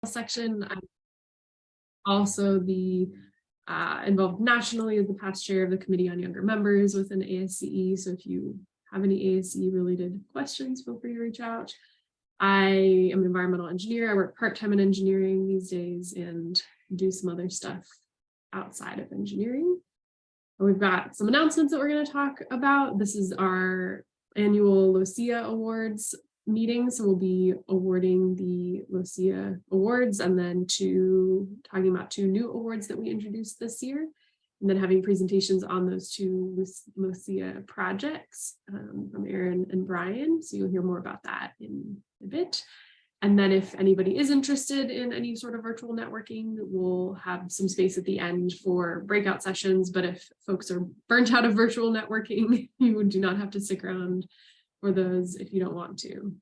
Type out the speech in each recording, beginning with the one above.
section. I'm also the involved nationally as the past chair of the Committee on Younger Members within ASCE. So if you have any ASCE related questions, feel free to reach out. I am an environmental engineer. I work part-time in engineering these days and do some other stuff outside of engineering. We've got some announcements that we're going to talk about. This is our annual LOCEA Awards meeting. So we'll be awarding the LOCEA Awards and then talking about 2 new awards that we introduced this year, and then having presentations on those 2 LOCEA projects from Aaron and Brian. So you'll hear more about that in a bit. And then if anybody is interested in any sort of virtual networking, we'll have some space at the end for breakout sessions. But if folks are burnt out of virtual networking, you do not have to stick around for those if you don't want to.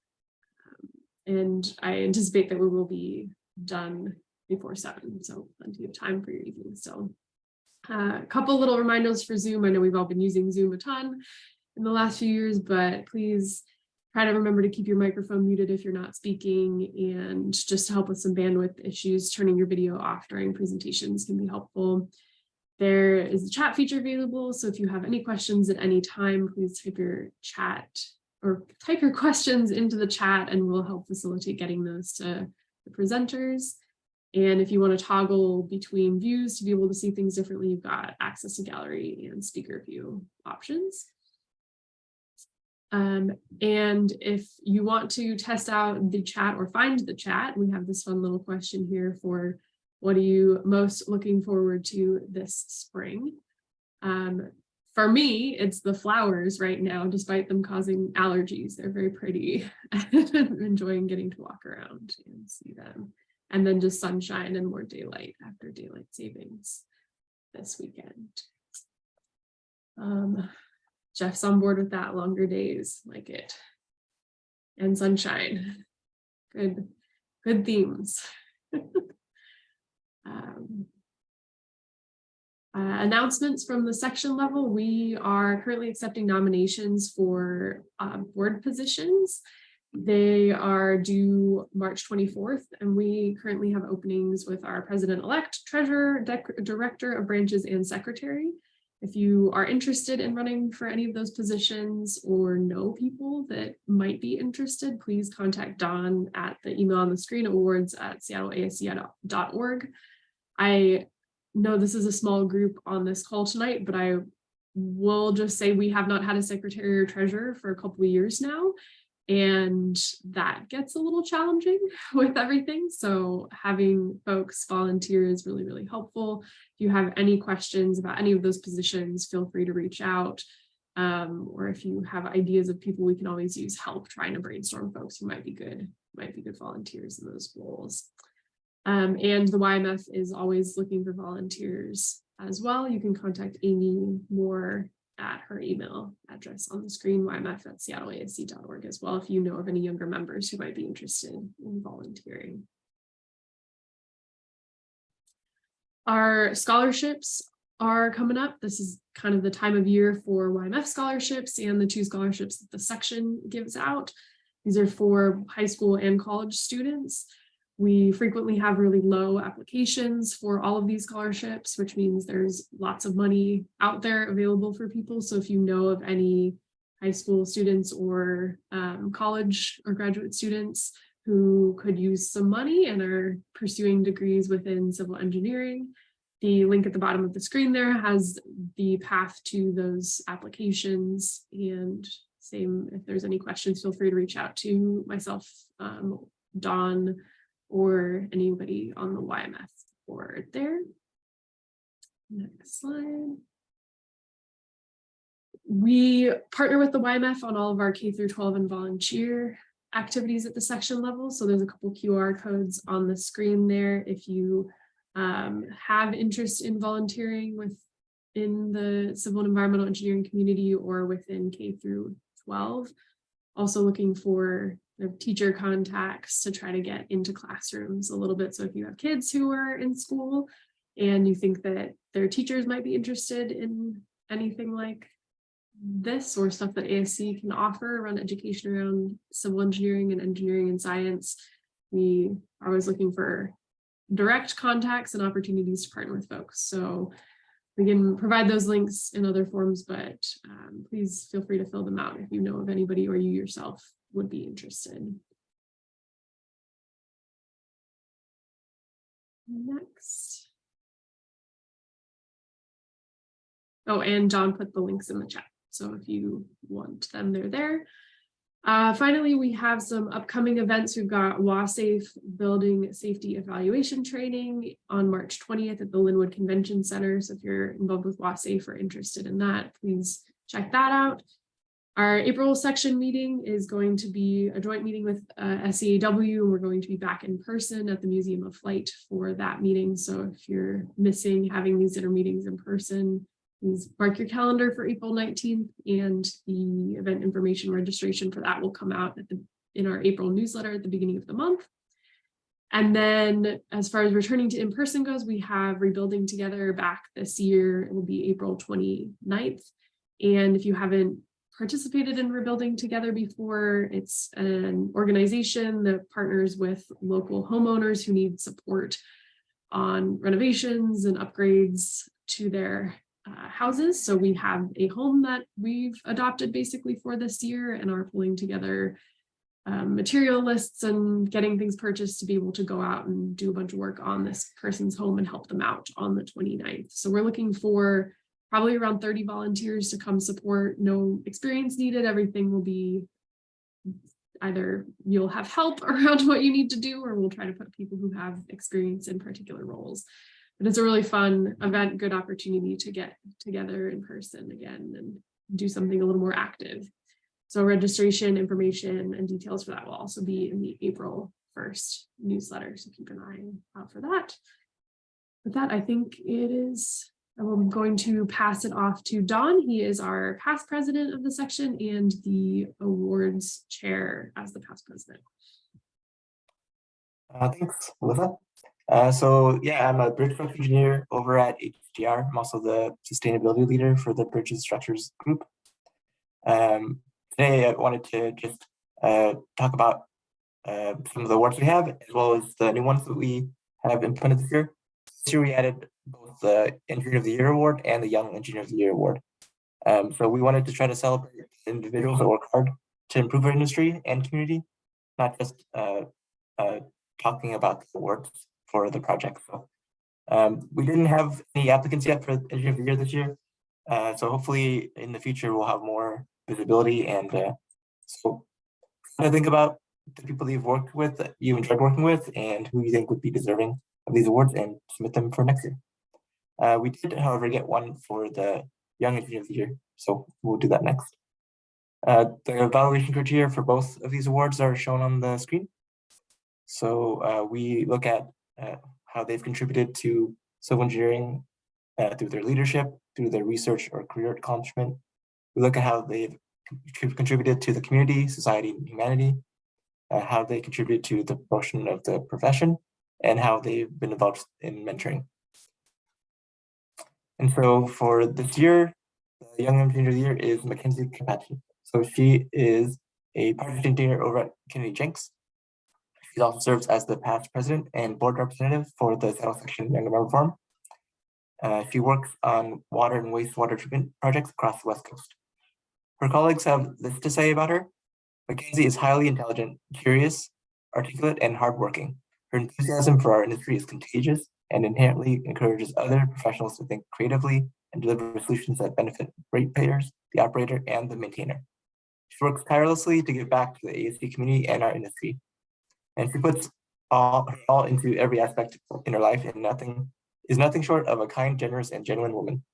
And I anticipate that we will be done before 7, so plenty of time for your evening still. A couple little reminders for Zoom. I know we've all been using Zoom a ton in the last few years, but please try to remember to keep your microphone muted if you're not speaking, and just to help with some bandwidth issues, turning your video off during presentations can be helpful. There is a chat feature available, so if you have any questions at any time, please type your questions into the chat and we'll help facilitate getting those to the presenters. And if you want to toggle between views to be able to see things differently, you've got access to gallery and speaker view options. And if you want to test out the chat or find the chat, we have this fun little question here for what are you most looking forward to this spring? For me, it's the flowers right now, despite them causing allergies. They're very pretty. I'm enjoying getting to walk around and see them. And then just sunshine and more daylight after daylight savings this weekend. Jeff's on board with that, longer days, like it. And sunshine, good themes. Announcements from the section level. We are currently accepting nominations for board positions. They are due March 24th, and we currently have openings with our president-elect, treasurer, director of branches, and secretary. If you are interested in running for any of those positions or know people that might be interested, please contact Dawn at the email on the screen, awards@seattleasc.org. I know this is a small group on this call tonight, but I will just say we have not had a secretary or treasurer for a couple of years now, and that gets a little challenging with everything. So having folks volunteer is really, really helpful. If you have any questions about any of those positions, feel free to reach out. Or if you have ideas of people, we can always use help trying to brainstorm folks who might be good volunteers in those roles. And the YMF is always looking for volunteers as well. You can contact Amy Moore at her email address on the screen, ymf@seattleasc.org as well, if you know of any younger members who might be interested in volunteering. Our scholarships are coming up. This is kind of the time of year for YMF scholarships and the 2 scholarships that the section gives out. These are for high school and college students. We frequently have really low applications for all of these scholarships, which means there's lots of money out there available for people. So if you know of any high school students or college or graduate students who could use some money and are pursuing degrees within civil engineering, the link at the bottom of the screen there has the path to those applications. And same, if there's any questions, feel free to reach out to myself, Dawn, or anybody on the YMF board there. Next slide. We partner with the YMF on all of our K-12 and volunteer activities at the section level. So there's a couple QR codes on the screen there. If you have interest in volunteering within the civil and environmental engineering community or within K-12, also looking for teacher contacts to try to get into classrooms a little bit. So if you have kids who are in school and you think that their teachers might be interested in anything like this or stuff that ASC can offer around education around civil engineering and science, we are always looking for direct contacts and opportunities to partner with folks. So we can provide those links in other forms, but please feel free to fill them out if you know of anybody or you yourself would be interested. Next. Oh, and John put the links in the chat. So if you want them, they're there. Finally, we have some upcoming events. We've got WASAFE Building Safety Evaluation Training on March 20th at the Linwood Convention Center. So if you're involved with WASAFE or interested in that, please check that out. Our April section meeting is going to be a joint meeting with SEAW, and we're going to be back in person at the Museum of Flight for that meeting. So if you're missing having these dinner meetings in person, please mark your calendar for April 19th, and the event information registration for that will come out in our April newsletter at the beginning of the month. And then as far as returning to in-person goes, we have Rebuilding Together back this year. It will be April 29th. And if you haven't participated in Rebuilding Together before, it's an organization that partners with local homeowners who need support on renovations and upgrades to their houses. So we have a home that we've adopted basically for this year and are pulling together material lists and getting things purchased to be able to go out and do a bunch of work on this person's home and help them out on the 29th. So we're looking for probably around 30 volunteers to come support. No experience needed. Everything will be either you'll have help around what you need to do, or we'll try to put people who have experience in particular roles. But it's a really fun event, good opportunity to get together in person again and do something a little more active. So registration information and details for that will also be in the April 1st newsletter. So keep an eye out for that. With that, I think it is, I'm going to pass it off to Don. He is our past president of the section and the awards chair as the past president. Thanks, Alyssa. So yeah, I'm a bridge construction engineer over at HDR. I'm also the sustainability leader for the Bridges Structures group. Today I wanted to just talk about some of the awards we have, as well as the new ones that we have implemented this year. This year we added both the Engineer of the Year Award and the Young Engineer of the Year Award. So we wanted to try to celebrate individuals that work hard to improve our industry and community, not just talking about the awards for the project. So we didn't have any applicants yet for Engineer of the Year this year. So hopefully in the future we'll have more visibility, and so kind of think about the people that you've worked with, that you enjoyed working with, and who you think would be deserving of these awards, and submit them for next year. We did, however, get one for the Young Engineer of the Year, so we'll do that next. The evaluation criteria for both of these awards are shown on the screen. So we look at how they've contributed to civil engineering through their leadership, through their research or career accomplishment. We look at how they've contributed to the community, society, and humanity, how they contribute to the promotion of the profession, and how they've been involved in mentoring. And so for this year, the Young Engineer of the Year is Mackenzie Kapachi. So she is a project engineer over at Kennedy Jenks. She also serves as the past president and board representative for the Seattle Section Young Member Forum. She works on water and wastewater treatment projects across the West Coast. Her colleagues have this to say about her. Mackenzie is highly intelligent, curious, articulate, and hardworking. Her enthusiasm for our industry is contagious and inherently encourages other professionals to think creatively and deliver solutions that benefit ratepayers, the operator, and the maintainer. She works tirelessly to give back to the ASC community and our industry. And she puts all into every aspect in her life, and is nothing short of a kind, generous, and genuine woman.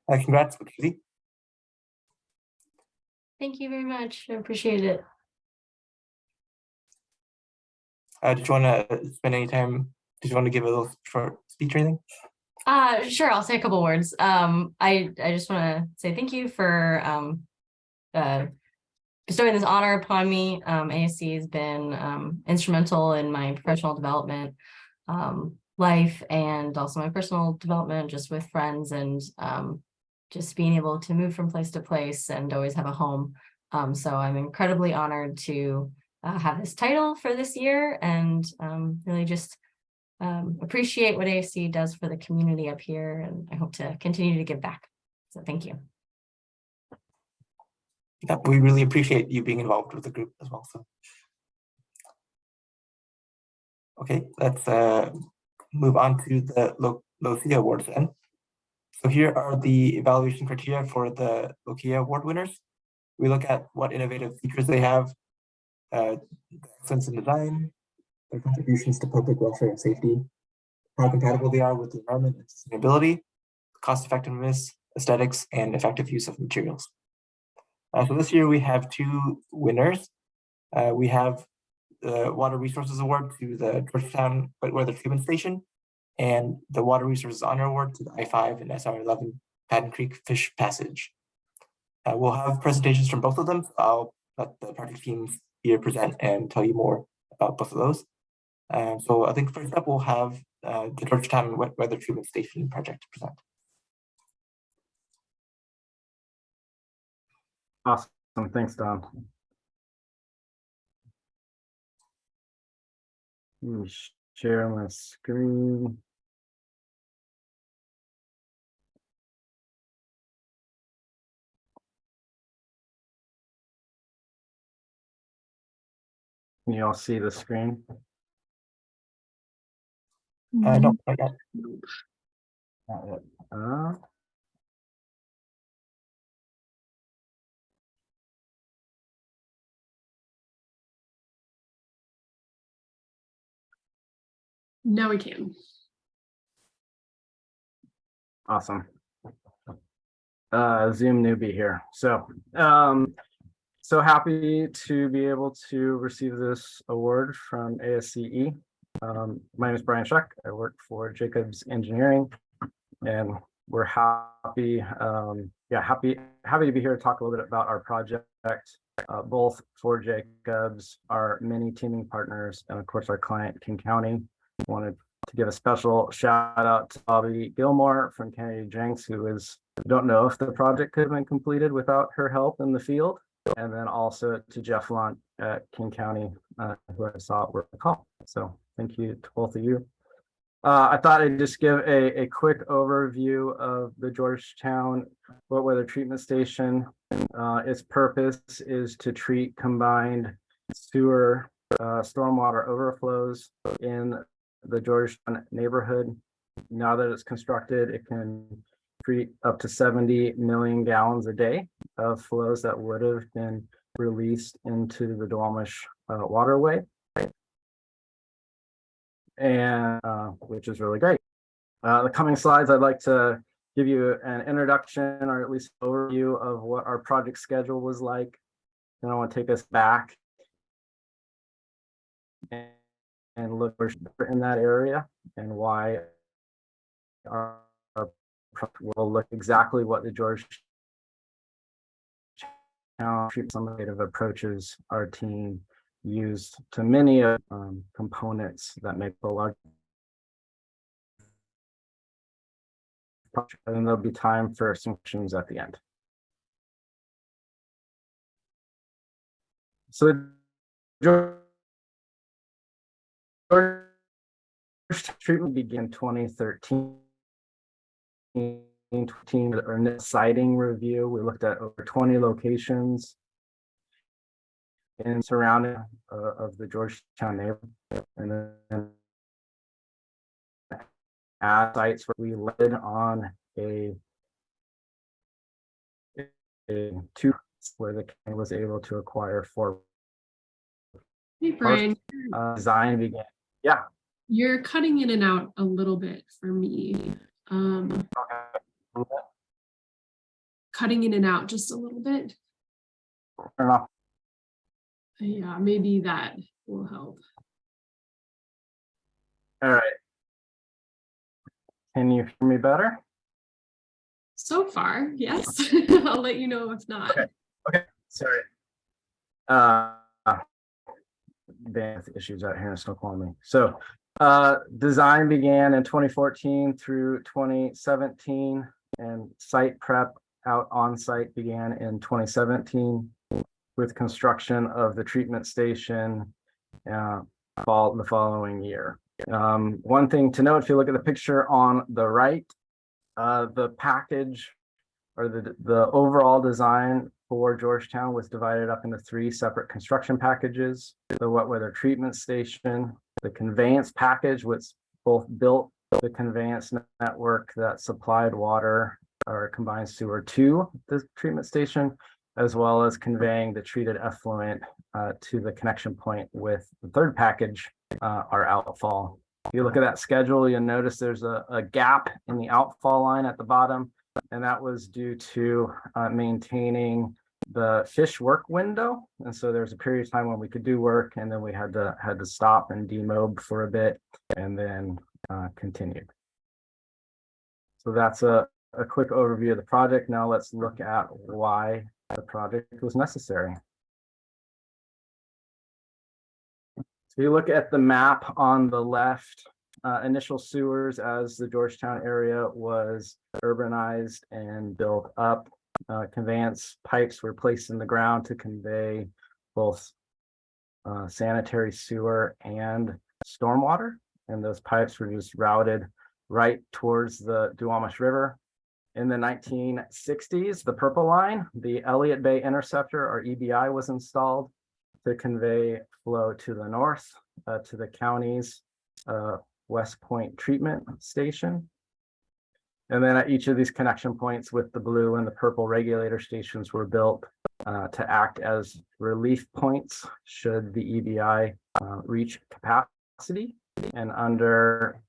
Congrats, Mackenzie. Thank you very much. I appreciate it. Did you want to spend any time? Did you want to give a little short speech or anything? Sure. I'll say a couple words. I just want to say thank you for bestowing this honor upon me. ASC has been instrumental in my professional development, life, and also my personal development, just with friends, and just being able to move from place to place and always have a home. So I'm incredibly honored to have this title for this year, and really just appreciate what ASC does for the community up here, and I hope to continue to give back. So thank you. Yeah, we really appreciate you being involved with the group as well. So, okay, let's move on to the LOCEA awards then. So here are the evaluation criteria for the LOCEA award winners. We look at what innovative features they have, excellence in design, their contributions to public welfare and safety, how compatible they are with the environment and sustainability, cost effectiveness, aesthetics, and effective use of materials. So this year we have 2 winners. We have the Water Resources Award to the Georgetown Weather Treatment Station, and the Water Resources Honor Award to the I-5 and SR-11 Patton Creek Fish Passage. We'll have presentations from both of them. So I'll let the project teams here present and tell you more about both of those. So I think first up we'll have the Georgetown Weather Treatment Station project to present. Awesome, thanks, Don. Let me share my screen. Can you all see the screen? No, not yet. Not yet. Now we can. Awesome. Zoom newbie here. So happy to be able to receive this award from ASCE. My name is Brian Shuck. I work for Jacobs Engineering, and we're happy, happy to be here to talk a little bit about our project, both for Jacobs, our many teaming partners, and of course our client, King County. Wanted to give a special shout out to Bobby Gilmore from Kennedy Jenks, who is, I don't know if the project could have been completed without her help in the field. And then also to Jeff Lunt at King County, who I saw at Whatcom. So thank you to both of you. I thought I'd just give a quick overview of the Georgetown Weather Treatment Station. Its purpose is to treat combined sewer stormwater overflows in the Georgetown neighborhood. Now that it's constructed, it can treat up to 70 million gallons a day of flows that would have been released into the Snohomish waterway, and which is really great. The coming slides, I'd like to give you an introduction, or at least an overview of what our project schedule was like. Then I want to take us back and look in that area and why our will look exactly what the Georgetown summative approaches our team used to many of components that make the large project. And then there'll be time for some questions at the end. So Georgetown treatment began 2013. Or siting review, we looked at over 20 locations in surrounding of the Georgetown neighborhood, and then at sites where we led on a two where the county was able to acquire 4. Hey, Brian. Design began. Yeah. You're cutting in and out a little bit for me. Cutting in and out just a little bit. Turn off. Yeah, maybe that will help. All right. Can you hear me better? So far, yes. I'll let you know if not. Okay. Sorry. Bandwidth issues out here in Snohomish. So design began in 2014 through 2017, and site prep out on site began in 2017. with construction of the treatment station the following year. One thing to note, if you look at the picture on the right, the package or the overall design for Georgetown was divided up into 3 separate construction packages: the wet weather treatment station, the conveyance package, which both built the conveyance network that supplied water or combined sewer to the treatment station, as well as conveying the treated effluent to the connection point with the 3rd package, our outfall. If you look at that schedule, you'll notice there's a gap in the outfall line at the bottom, and that was due to maintaining the fish work window. And so there's a period of time when we could do work, and then we had to stop and demob for a bit, and then continue. So that's a quick overview of the project. Now let's look at why the project was necessary. So you look at the map on the left, initial sewers as the Georgetown area was urbanized and built up. Conveyance pipes were placed in the ground to convey both sanitary sewer and stormwater, and those pipes were just routed right towards the Duwamish River. In the 1960s, the Purple Line, the Elliott Bay Interceptor, or EBI, was installed to convey flow to the north to the county's West Point Treatment Station. And then at each of these connection points with the blue and the purple regulator stations were built to act as relief points should the EBI reach capacity. And under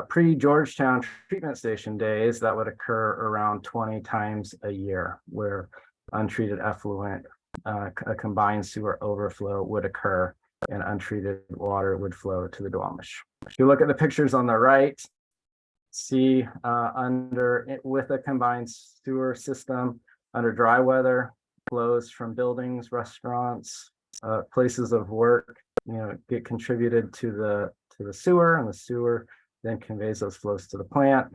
pre-Georgetown treatment station days, that would occur around 20 times a year, where untreated effluent, a combined sewer overflow would occur and untreated water would flow to the Duwamish. If you look at the pictures on the right, see with a combined sewer system under dry weather, flows from buildings, restaurants, places of work, get contributed to the sewer, and the sewer then conveys those flows to the plant.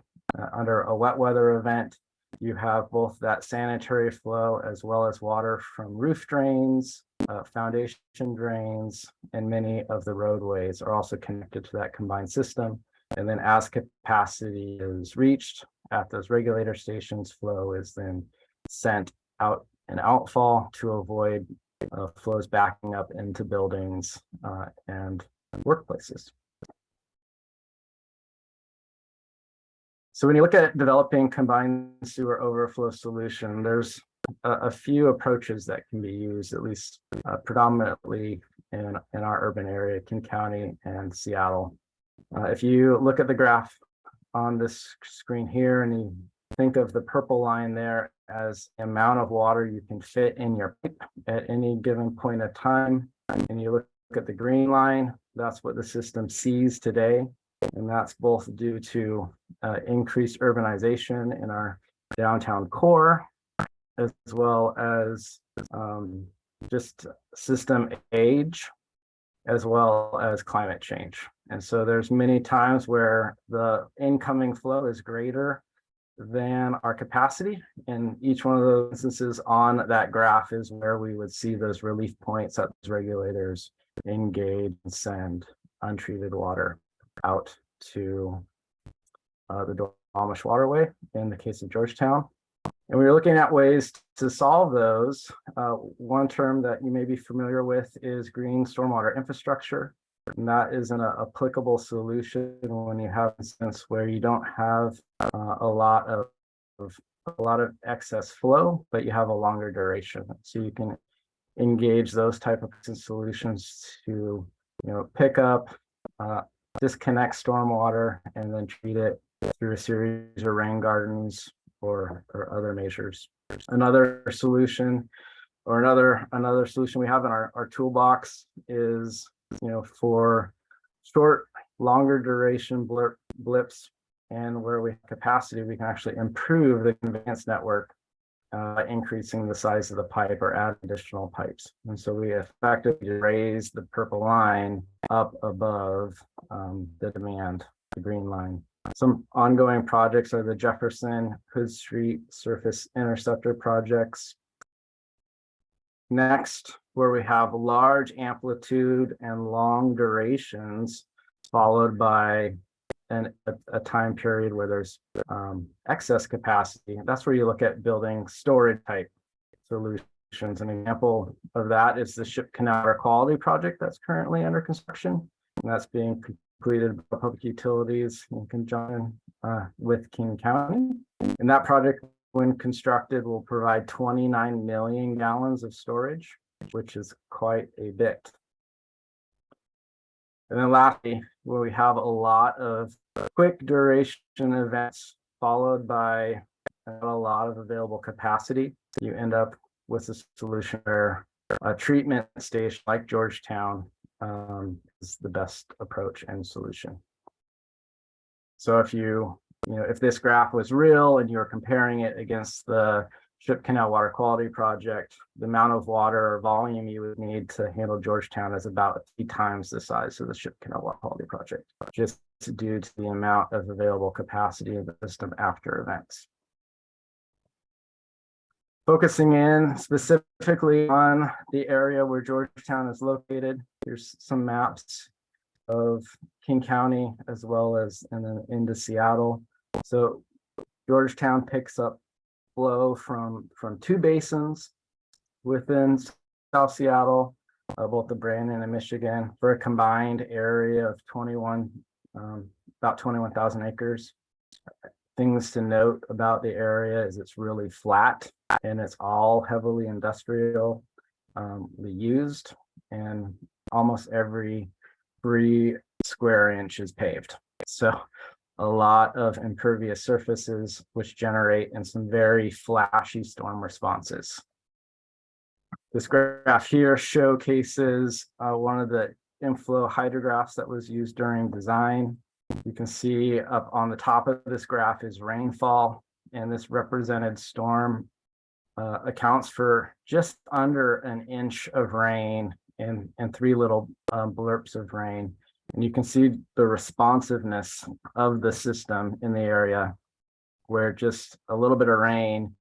Under a wet weather event, you have both that sanitary flow as well as water from roof drains, foundation drains, and many of the roadways are also connected to that combined system. And then as capacity is reached at those regulator stations, flow is then sent out and outfall to avoid flows backing up into buildings and workplaces. So when you look at developing combined sewer overflow solution, there's a few approaches that can be used, at least predominantly in our urban area, King County and Seattle. If you look at the graph on this screen here and you think of the purple line there as the amount of water you can fit in your pipe at any given point of time, and you look at the green line, that's what the system sees today. And that's both due to increased urbanization in our downtown core, as well as just system age, as well as climate change. And so there's many times where the incoming flow is greater than our capacity. And each one of those instances on that graph is where we would see those relief points that those regulators engage and send untreated water out to the Duwamish Waterway in the case of Georgetown. And we were looking at ways to solve those. One term that you may be familiar with is green stormwater infrastructure. And that is an applicable solution when you have a sense where you don't have a lot of excess flow, but you have a longer duration. So you can engage those type of solutions to pick up, disconnect stormwater, and then treat it through a series of rain gardens or other measures. Another solution we have in our toolbox is for short, longer duration blips, and where we have capacity, we can actually improve the conveyance network by increasing the size of the pipe or add additional pipes. And so we effectively raise the purple line up above the demand, the green line. Some ongoing projects are the Jefferson, Hood Street surface interceptor projects. Next, where we have large amplitude and long durations, followed by a time period where there's excess capacity. That's where you look at building storage type solutions. An example of that is the Ship Canal Water Quality Project that's currently under construction. And that's being completed by public utilities in conjunction with King County. And that project, when constructed, will provide 29 million gallons of storage, which is quite a bit. And then lastly, where we have a lot of quick duration events followed by a lot of available capacity, you end up with a solution where a treatment station like Georgetown is the best approach and solution. So if this graph was real and you're comparing it against the Ship Canal Water Quality Project, the amount of water or volume you would need to handle Georgetown is about 3 times the size of the Ship Canal Water Quality Project, just due to the amount of available capacity of the system after events. Focusing in specifically on the area where Georgetown is located, here's some maps of King County as well as and then into Seattle. So Georgetown picks up flow from 2 basins within South Seattle, both the Brandon and Michigan, for a combined area of about 21,000 acres. Things to note about the area is it's really flat and it's all heavily industrially used, and almost every 3 square inch is paved. So a lot of impervious surfaces, which generate in some very flashy storm responses. This graph here showcases one of the inflow hydrographs that was used during design. You can see up on the top of this graph is rainfall, and this represented storm accounts for just under an inch of rain and 3 little blurps of rain. And you can see the responsiveness of the system in the area, where just a little bit of rain,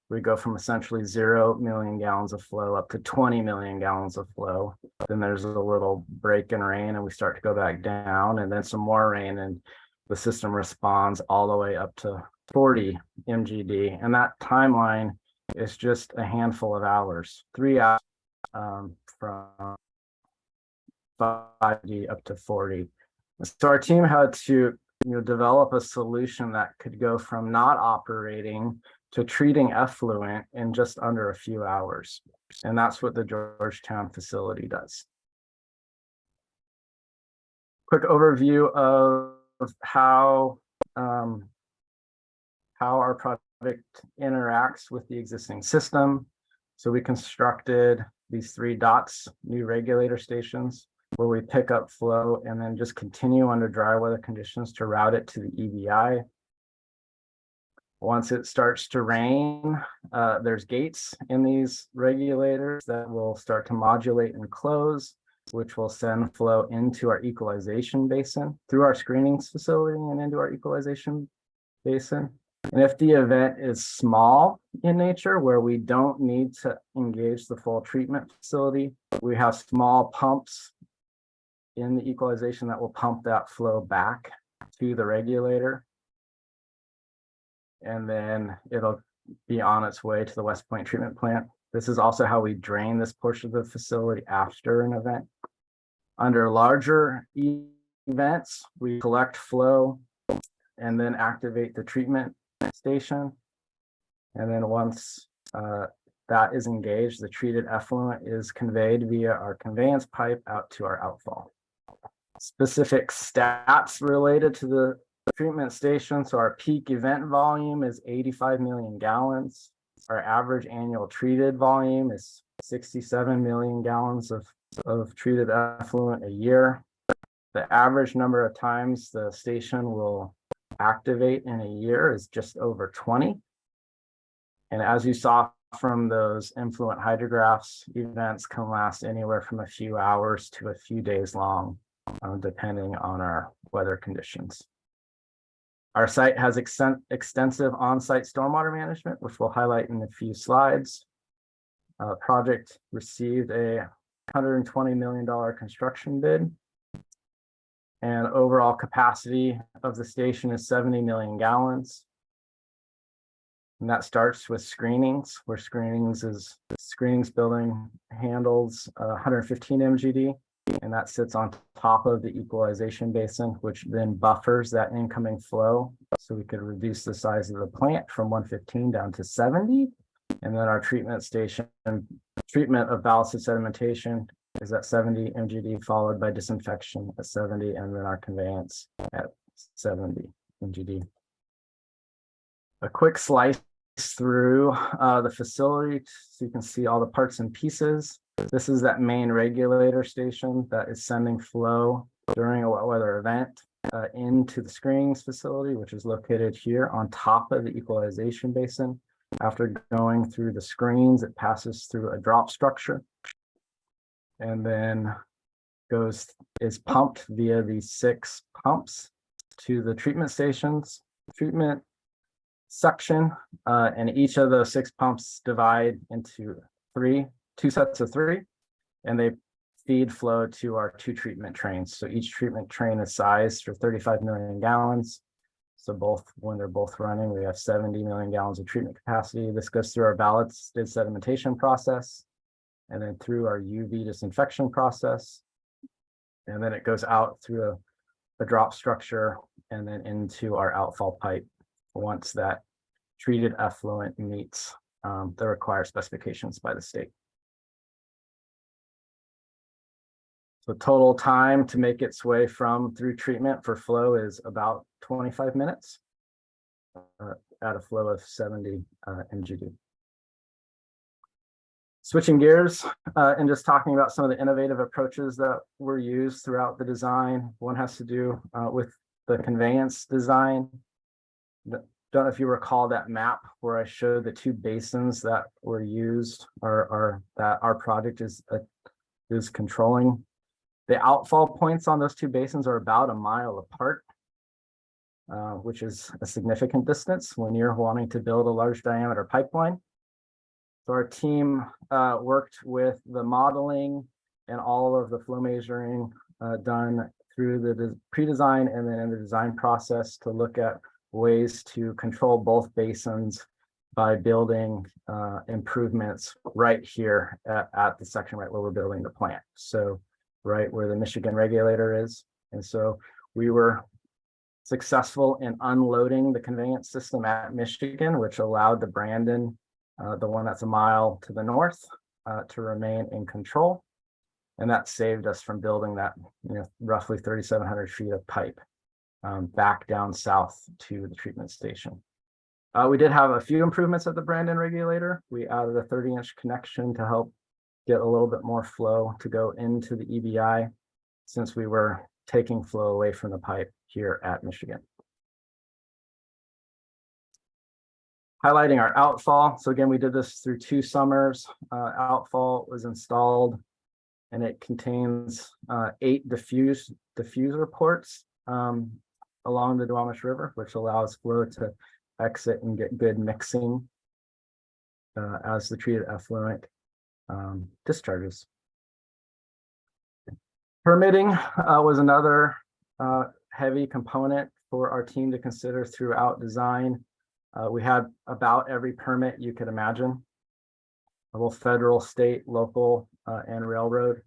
we go from essentially 0 million gallons of flow up to 20 million gallons of flow. Then there's a little break in rain and we start to go back down, and then some more rain, and the system responds all the way up to 40 MGD. And that timeline is just a handful of hours, 3 hours from 5D up to 40. So our team had to develop a solution that could go from not operating to treating effluent in just under a few hours. And that's what the Georgetown facility does. Quick overview of how our project interacts with the existing system. So we constructed these 3 dots, new regulator stations, where we pick up flow and then just continue under dry weather conditions to route it to the EBI. Once it starts to rain, there's gates in these regulators that will start to modulate and close, which will send flow into our equalization basin through our screening facility and into our equalization basin. And if the event is small in nature, where we don't need to engage the full treatment facility, we have small pumps in the equalization that will pump that flow back to the regulator. And then it'll be on its way to the West Point treatment plant. This is also how we drain this portion of the facility after an event. Under larger events, we collect flow and then activate the treatment station. And then once that is engaged, the treated effluent is conveyed via our conveyance pipe out to our outfall. Specific stats related to the treatment station. So our peak event volume is 85 million gallons. Our average annual treated volume is 67 million gallons of treated effluent a year. The average number of times the station will activate in a year is just over 20. And as you saw from those influent hydrographs, events can last anywhere from a few hours to a few days long, depending on our weather conditions. Our site has extensive on-site stormwater management, which we'll highlight in a few slides. project received a $120 million construction bid. And overall capacity of the station is 70 million gallons. And that starts with screenings, where screenings building handles 115 MGD, and that sits on top of the equalization basin, which then buffers that incoming flow. So we could reduce the size of the plant from 115 down to 70. And then our treatment station, treatment of ballasted sedimentation is at 70 MGD, followed by disinfection at 70, and then our conveyance at 70 MGD. A quick slice through the facility so you can see all the parts and pieces. This is that main regulator station that is sending flow during a wet weather event into the screenings facility, which is located here on top of the equalization basin. After going through the screens, it passes through a drop structure and then is pumped via these 6 pumps to the treatment stations, treatment section, and each of those 6 pumps divide into 2 sets of 3, and they feed flow to our 2 treatment trains. So each treatment train is sized for 35 million gallons. So when they're both running, we have 70 million gallons of treatment capacity. This goes through our ballasted sedimentation process, and then through our UV disinfection process. And then it goes out through a drop structure and then into our outfall pipe once that treated effluent meets the required specifications by the state. So total time to make its way through treatment for flow is about 25 minutes at a flow of 70 MGD. Switching gears and just talking about some of the innovative approaches that were used throughout the design. One has to do with the conveyance design. Don't know if you recall that map where I showed the 2 basins that were used or that our project is controlling. The outfall points on those 2 basins are about a mile apart, which is a significant distance when you're wanting to build a large diameter pipeline. So our team worked with the modeling and all of the flow measuring done through the pre-design and then in the design process to look at ways to control both basins by building improvements right here at the section right where we're building the plant. So right where the Michigan regulator is. And so we were successful in unloading the conveyance system at Michigan, which allowed the Brandon, the one that's a mile to the north, to remain in control. And that saved us from building that, roughly 3,700 feet of pipe back down south to the treatment station. We did have a few improvements at the Brandon regulator. We added a 30-inch connection to help get a little bit more flow to go into the EBI since we were taking flow away from the pipe here at Michigan. Highlighting our outfall. So again, we did this through 2 summers. Outfall was installed and it contains 8 diffuser ports along the Snohomish River, which allows flow to exit and get good mixing as the treated effluent discharges. Permitting was another heavy component for our team to consider throughout design. We had about every permit you could imagine, both federal, state, local, and railroad.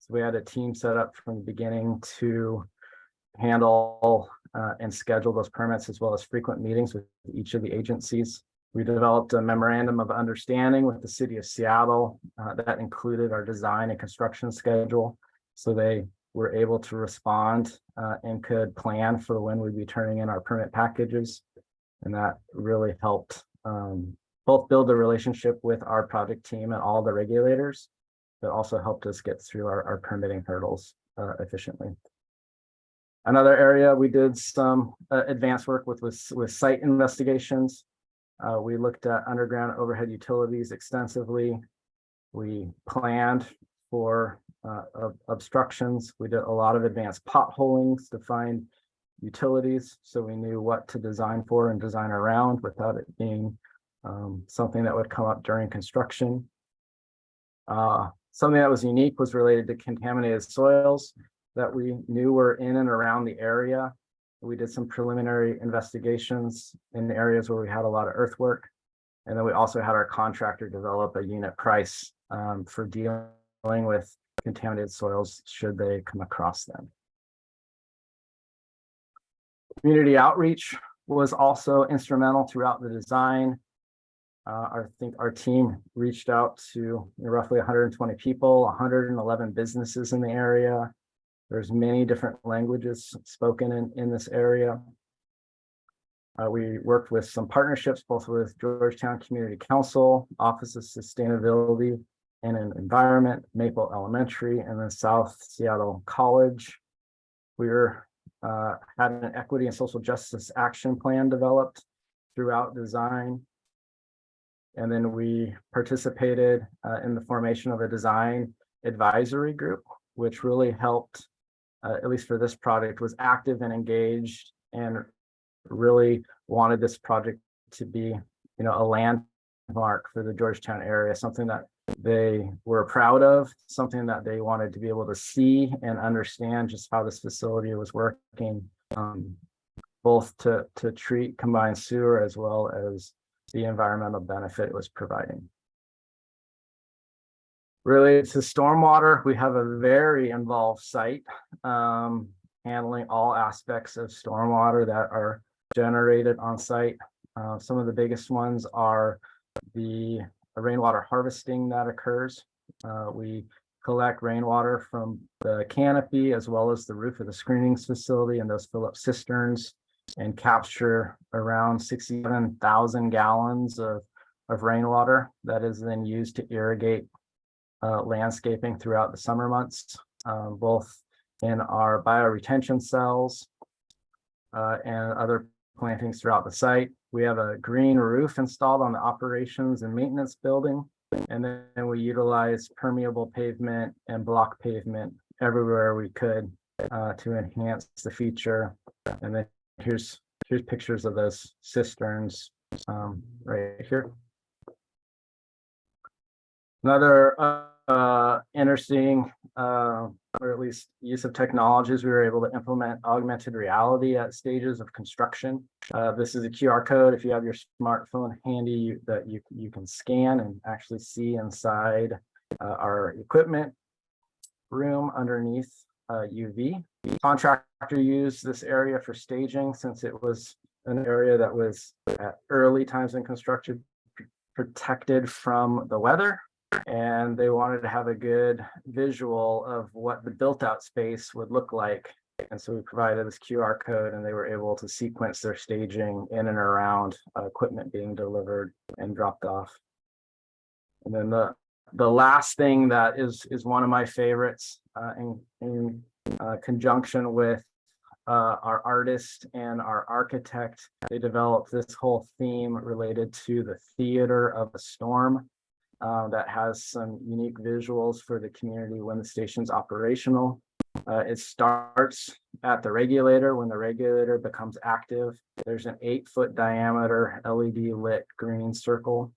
So we had a team set up from the beginning to handle and schedule those permits, as well as frequent meetings with each of the agencies. We developed a memorandum of understanding with the city of Seattle that included our design and construction schedule. So they were able to respond and could plan for when we'd be turning in our permit packages. And that really helped both build a relationship with our project team and all the regulators, but also helped us get through our permitting hurdles efficiently. Another area we did some advanced work with site investigations. We looked at underground overhead utilities extensively. We planned for obstructions. We did a lot of advanced potholings to find utilities, so we knew what to design for and design around without it being something that would come up during construction. Something that was unique was related to contaminated soils that we knew were in and around the area. We did some preliminary investigations in the areas where we had a lot of earthwork. And then we also had our contractor develop a unit price for dealing with contaminated soils should they come across them. Community outreach was also instrumental throughout the design. I think our team reached out to roughly 120 people, 111 businesses in the area. There's many different languages spoken in this area. We worked with some partnerships, both with Georgetown Community Council, Office of Sustainability and Environment, Maple Elementary, and then South Seattle College. We had an equity and social justice action plan developed throughout design. And then we participated in the formation of a design advisory group, which really helped, at least for this project, was active and engaged and really wanted this project to be, a landmark for the Georgetown area, something that they were proud of, something that they wanted to be able to see and understand just how this facility was working, both to treat combined sewer as well as the environmental benefit it was providing. Related to stormwater, we have a very involved site handling all aspects of stormwater that are generated on site. Some of the biggest ones are the rainwater harvesting that occurs. We collect rainwater from the canopy as well as the roof of the screenings facility, and those fill up cisterns and capture around 67,000 gallons of rainwater that is then used to irrigate landscaping throughout the summer months, both in our bioretention cells and other plantings throughout the site. We have a green roof installed on the operations and maintenance building, and then we utilize permeable pavement and block pavement everywhere we could to enhance the feature. And then here's pictures of those cisterns right here. Another interesting or at least use of technologies, we were able to implement augmented reality at stages of construction. This is a QR code. If you have your smartphone handy, that you can scan and actually see inside our equipment room underneath UV. Contractor used this area for staging since it was an area that was at early times in construction protected from the weather, and they wanted to have a good visual of what the built out space would look like. And so we provided this QR code, and they were able to sequence their staging in and around equipment being delivered and dropped off. And then the last thing that is one of my favorites in conjunction with our artist and our architect, they developed this whole theme related to the theater of a storm that has some unique visuals for the community when the station's operational. It starts at the regulator. When the regulator becomes active, there's an 8-foot diameter LED lit green circle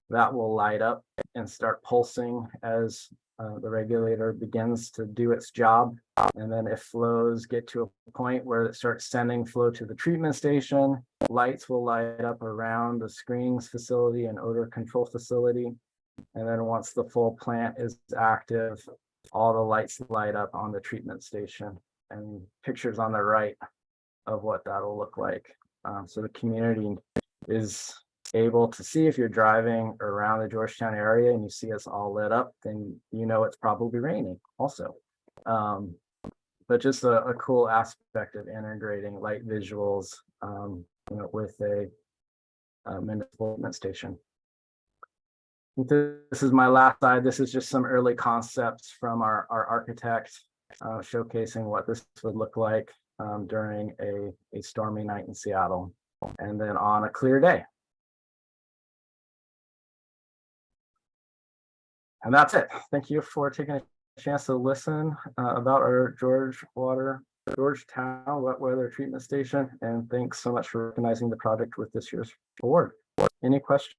that will light up and start pulsing as the regulator begins to do its job. And then if flows get to a point where it starts sending flow to the treatment station, lights will light up around the screenings facility and odor control facility. And then once the full plant is active, all the lights light up on the treatment station, and pictures on the right of what that'll look like. So the community is able to see, if you're driving around the Georgetown area and you see us all lit up, then you know it's probably raining also. But just a cool aspect of integrating light visuals with a municipal station. This is my last slide. This is just some early concepts from our architect showcasing what this would look like during a stormy night in Seattle, and then on a clear day. And that's it. Thank you for taking a chance to listen about our Georgetown wet weather treatment station. And thanks so much for recognizing the project with this year's award. Any questions?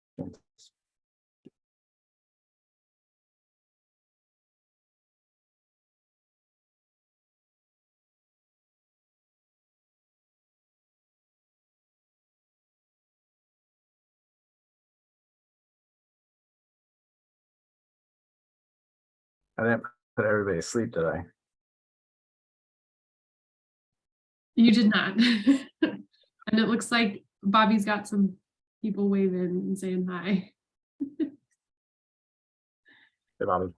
I didn't put everybody to sleep, did I? You did not. And it looks like Bobby's got some people waving and saying hi. Hey, Bobby.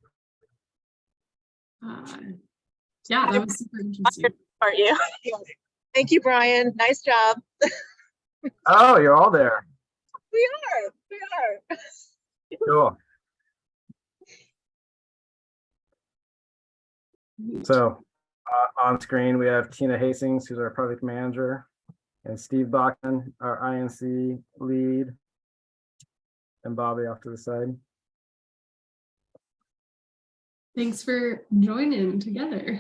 Yeah, that was super interesting. Aren't you? Thank you, Brian. Nice job. Oh, you're all there. We are. Cool. So on screen, we have Tina Hastings, who's our project manager, and Steve Bachman, our INC lead, and Bobby off to the side. Thanks for joining together.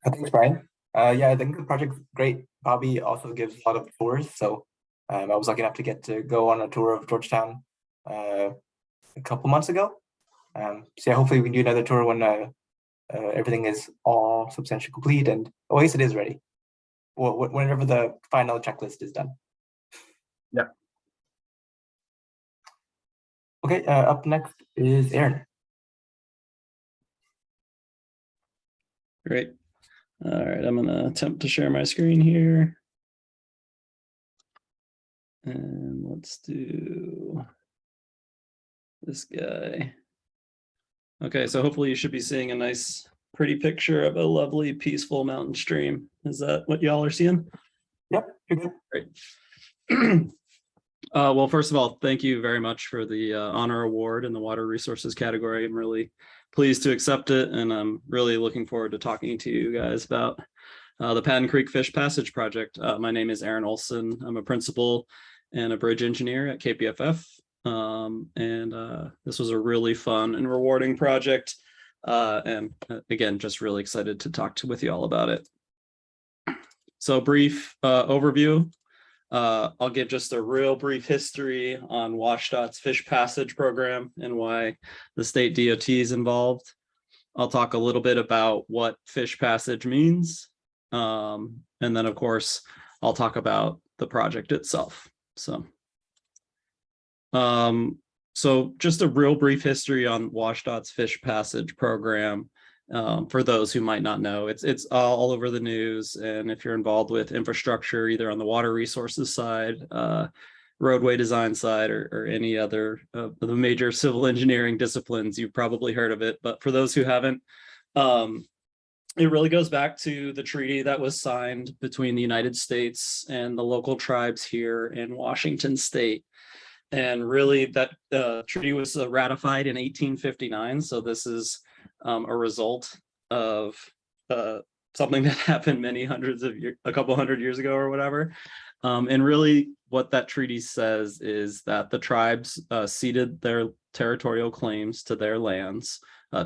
Thanks, Brian. Yeah, I think the project's great. Bobby also gives a lot of tours, so I was lucky enough to get to go on a tour of Georgetown a couple months ago. So yeah, hopefully we can do another tour when everything is all substantially complete and Oasis is ready. Well, whenever the final checklist is done. Yep. Okay, up next is Aaron. Great. All right, I'm gonna attempt to share my screen here. And let's do this guy. Okay, so hopefully you should be seeing a nice, pretty picture of a lovely, peaceful mountain stream. Is that what y'all are seeing? Yep, you're good. Great. Well, first of all, thank you very much for the honor award in the water resources category. I'm really pleased to accept it, and I'm really looking forward to talking to you guys about the Patton Creek Fish Passage Project. My name is Aaron Olson. I'm a principal and a bridge engineer at KPFF. This was a really fun and rewarding project. And again, just really excited to talk with you all about it. So brief overview. I'll give just a real brief history on WashDOT's Fish Passage program and why the state DOT is involved. I'll talk a little bit about what Fish Passage means. And then of course, I'll talk about the project itself. So just a real brief history on WashDOT's Fish Passage program. For those who might not know, it's all over the news. And if you're involved with infrastructure, either on the water resources side, roadway design side, or any other of the major civil engineering disciplines, you've probably heard of it. But for those who haven't, it really goes back to the treaty that was signed between the United States and the local tribes here in Washington state. And really that treaty was ratified in 1859. So this is a result of something that happened many hundreds of years, a couple hundred years ago or whatever. And really what that treaty says is that the tribes ceded their territorial claims to their lands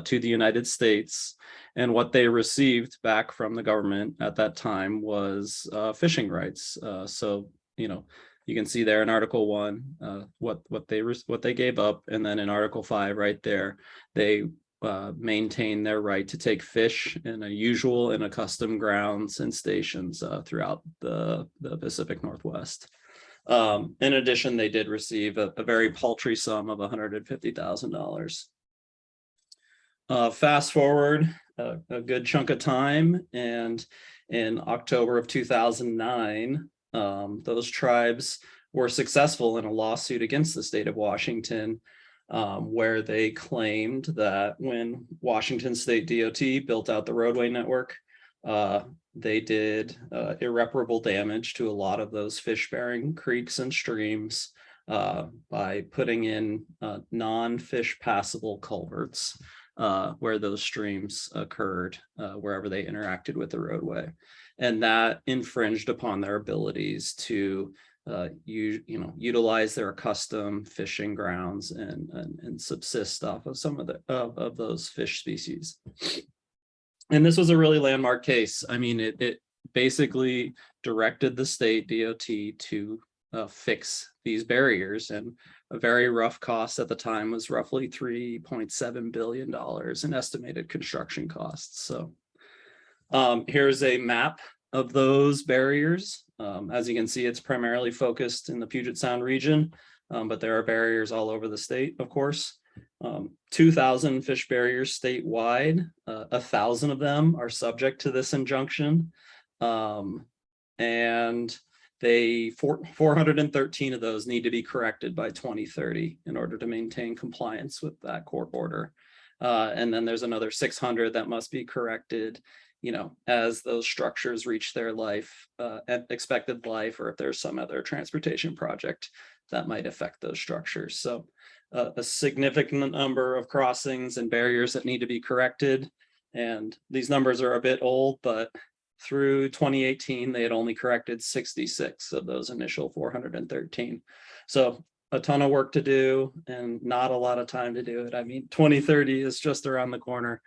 to the United States. And what they received back from the government at that time was fishing rights. So, you know, you can see there in Article 1 what they gave up, and then in Article 5 right there, they maintain their right to take fish in a usual and accustomed grounds and stations throughout the Pacific Northwest. In addition, they did receive a very paltry sum of $150,000. Fast forward a good chunk of time, and in October of 2009, those tribes were successful in a lawsuit against the state of Washington, where they claimed that when Washington State DOT built out the roadway network, they did irreparable damage to a lot of those fish-bearing creeks and streams by putting in non-fish passable culverts where those streams occurred, wherever they interacted with the roadway. And that infringed upon their abilities to utilize their accustomed fishing grounds and subsist off of some of those fish species. And this was a really landmark case. I mean, it basically directed the state DOT to fix these barriers, and a very rough cost at the time was roughly $3.7 billion in estimated construction costs. So here's a map of those barriers. As you can see, it's primarily focused in the Puget Sound region. but there are barriers all over the state, of course. 2,000 fish barriers statewide. 1,000 of them are subject to this injunction. And 413 of those need to be corrected by 2030 in order to maintain compliance with that court order. And then there's another 600 that must be corrected, as those structures reach their expected life, or if there's some other transportation project that might affect those structures. So a significant number of crossings and barriers that need to be corrected. And these numbers are a bit old, but through 2018, they had only corrected 66 of those initial 413. So a ton of work to do and not a lot of time to do it. I mean, 2030 is just around the corner,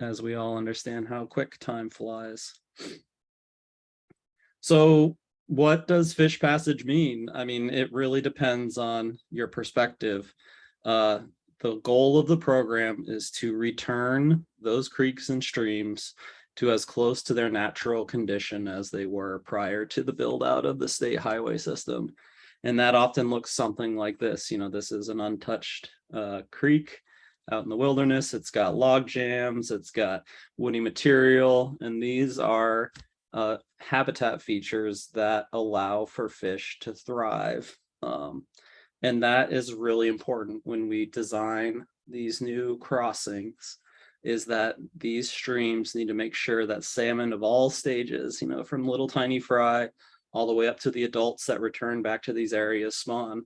as we all understand how quick time flies. So what does fish passage mean? I mean, it really depends on your perspective. The goal of the program is to return those creeks and streams to as close to their natural condition as they were prior to the build out of the state highway system. And that often looks something like this. This is an untouched creek out in the wilderness. It's got log jams, it's got woody material, and these are habitat features that allow for fish to thrive. And that is really important when we design these new crossings, is that these streams need to make sure that salmon of all stages, from little tiny fry all the way up to the adults that return back to these areas spawn,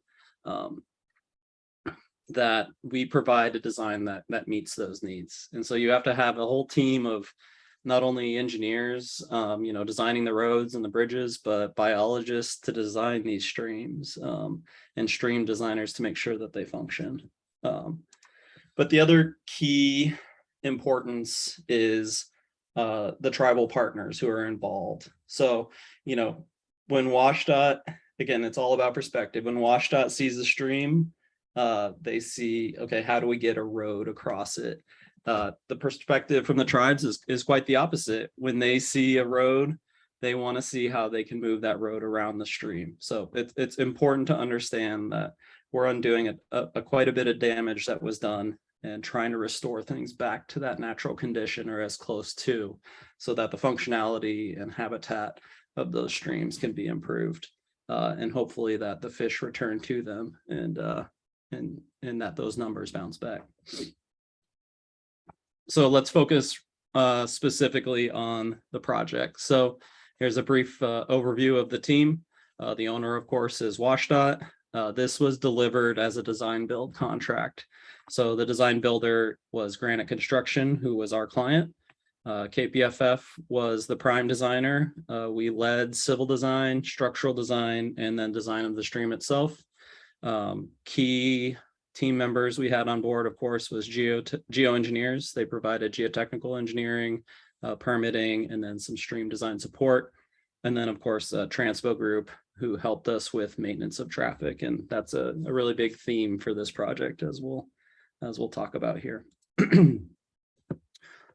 that we provide a design that meets those needs. And so you have to have a whole team of not only engineers, designing the roads and the bridges, but biologists to design these streams, and stream designers to make sure that they function. But the other key importance is the tribal partners who are involved. So, when WashDOT, again, it's all about perspective. When WashDOT sees the stream, they see, okay, how do we get a road across it? The perspective from the tribes is quite the opposite. When they see a road, they want to see how they can move that road around the stream. So it's important to understand that we're undoing quite a bit of damage that was done and trying to restore things back to that natural condition or as close to, so that the functionality and habitat of those streams can be improved, and hopefully that the fish return to them and that those numbers bounce back. So let's focus specifically on the project. So here's a brief overview of the team. The owner, of course, is WashDOT. This was delivered as a design build contract. So the design builder was Granite Construction, who was our client. KPFF was the prime designer. We led civil design, structural design, and then design of the stream itself. Key team members we had on board, of course, was geoengineers. They provided geotechnical engineering, permitting, and then some stream design support. And then, of course, Transpo Group, who helped us with maintenance of traffic. And that's a really big theme for this project, as we'll talk about here.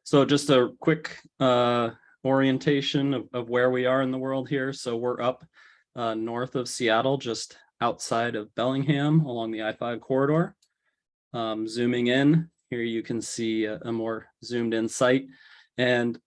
So just a quick orientation of where we are in the world here. So we're up north of Seattle, just outside of Bellingham along the I-5 corridor. Zooming in, here you can see a more zoomed in site. And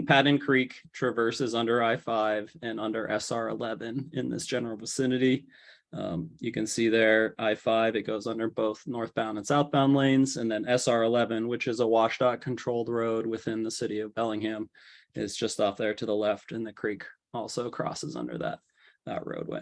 Patton Creek traverses under I-5 and under SR-11 in this general vicinity. You can see there I-5, it goes under both northbound and southbound lanes, and then SR-11, which is a WashDOT controlled road within the city of Bellingham, is just off there to the left, and the creek also crosses under that roadway.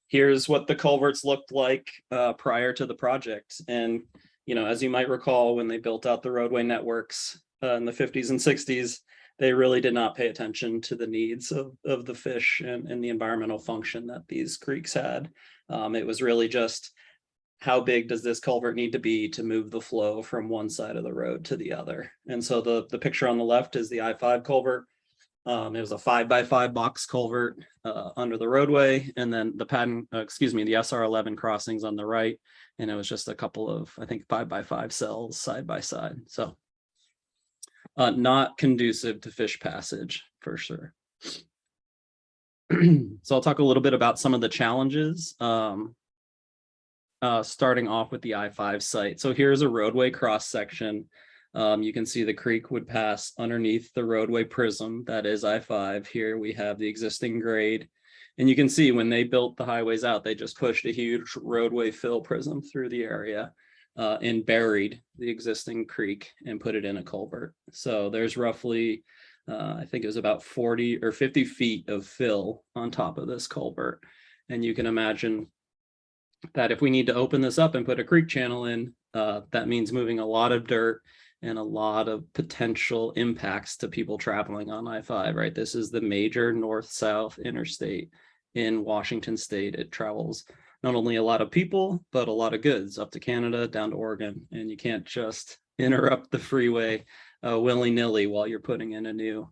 Here's what the culverts looked like prior to the project. And, as you might recall, when they built out the roadway networks in the 50s and 60s, they really did not pay attention to the needs of the fish and the environmental function that these creeks had. It was really just, how big does this culvert need to be to move the flow from one side of the road to the other? And so the picture on the left is the I-5 culvert. It was a 5x5 box culvert under the roadway, and then the the SR-11 crossings on the right, and it was just a couple of, I think, 5x5 cells side by side. So not conducive to fish passage for sure. So I'll talk a little bit about some of the challenges, starting off with the I-5 site. So here's a roadway cross section. You can see the creek would pass underneath the roadway prism, that is I-5. Here we have the existing grade. And you can see when they built the highways out, they just pushed a huge roadway fill prism through the area and buried the existing creek and put it in a culvert. So there's roughly, I think it was about 40 or 50 feet of fill on top of this culvert. And you can imagine that if we need to open this up and put a creek channel in, that means moving a lot of dirt and a lot of potential impacts to people traveling on I-5, right? This is the major north-south interstate in Washington state. It travels not only a lot of people, but a lot of goods up to Canada, down to Oregon. And you can't just interrupt the freeway willy-nilly while you're putting in a new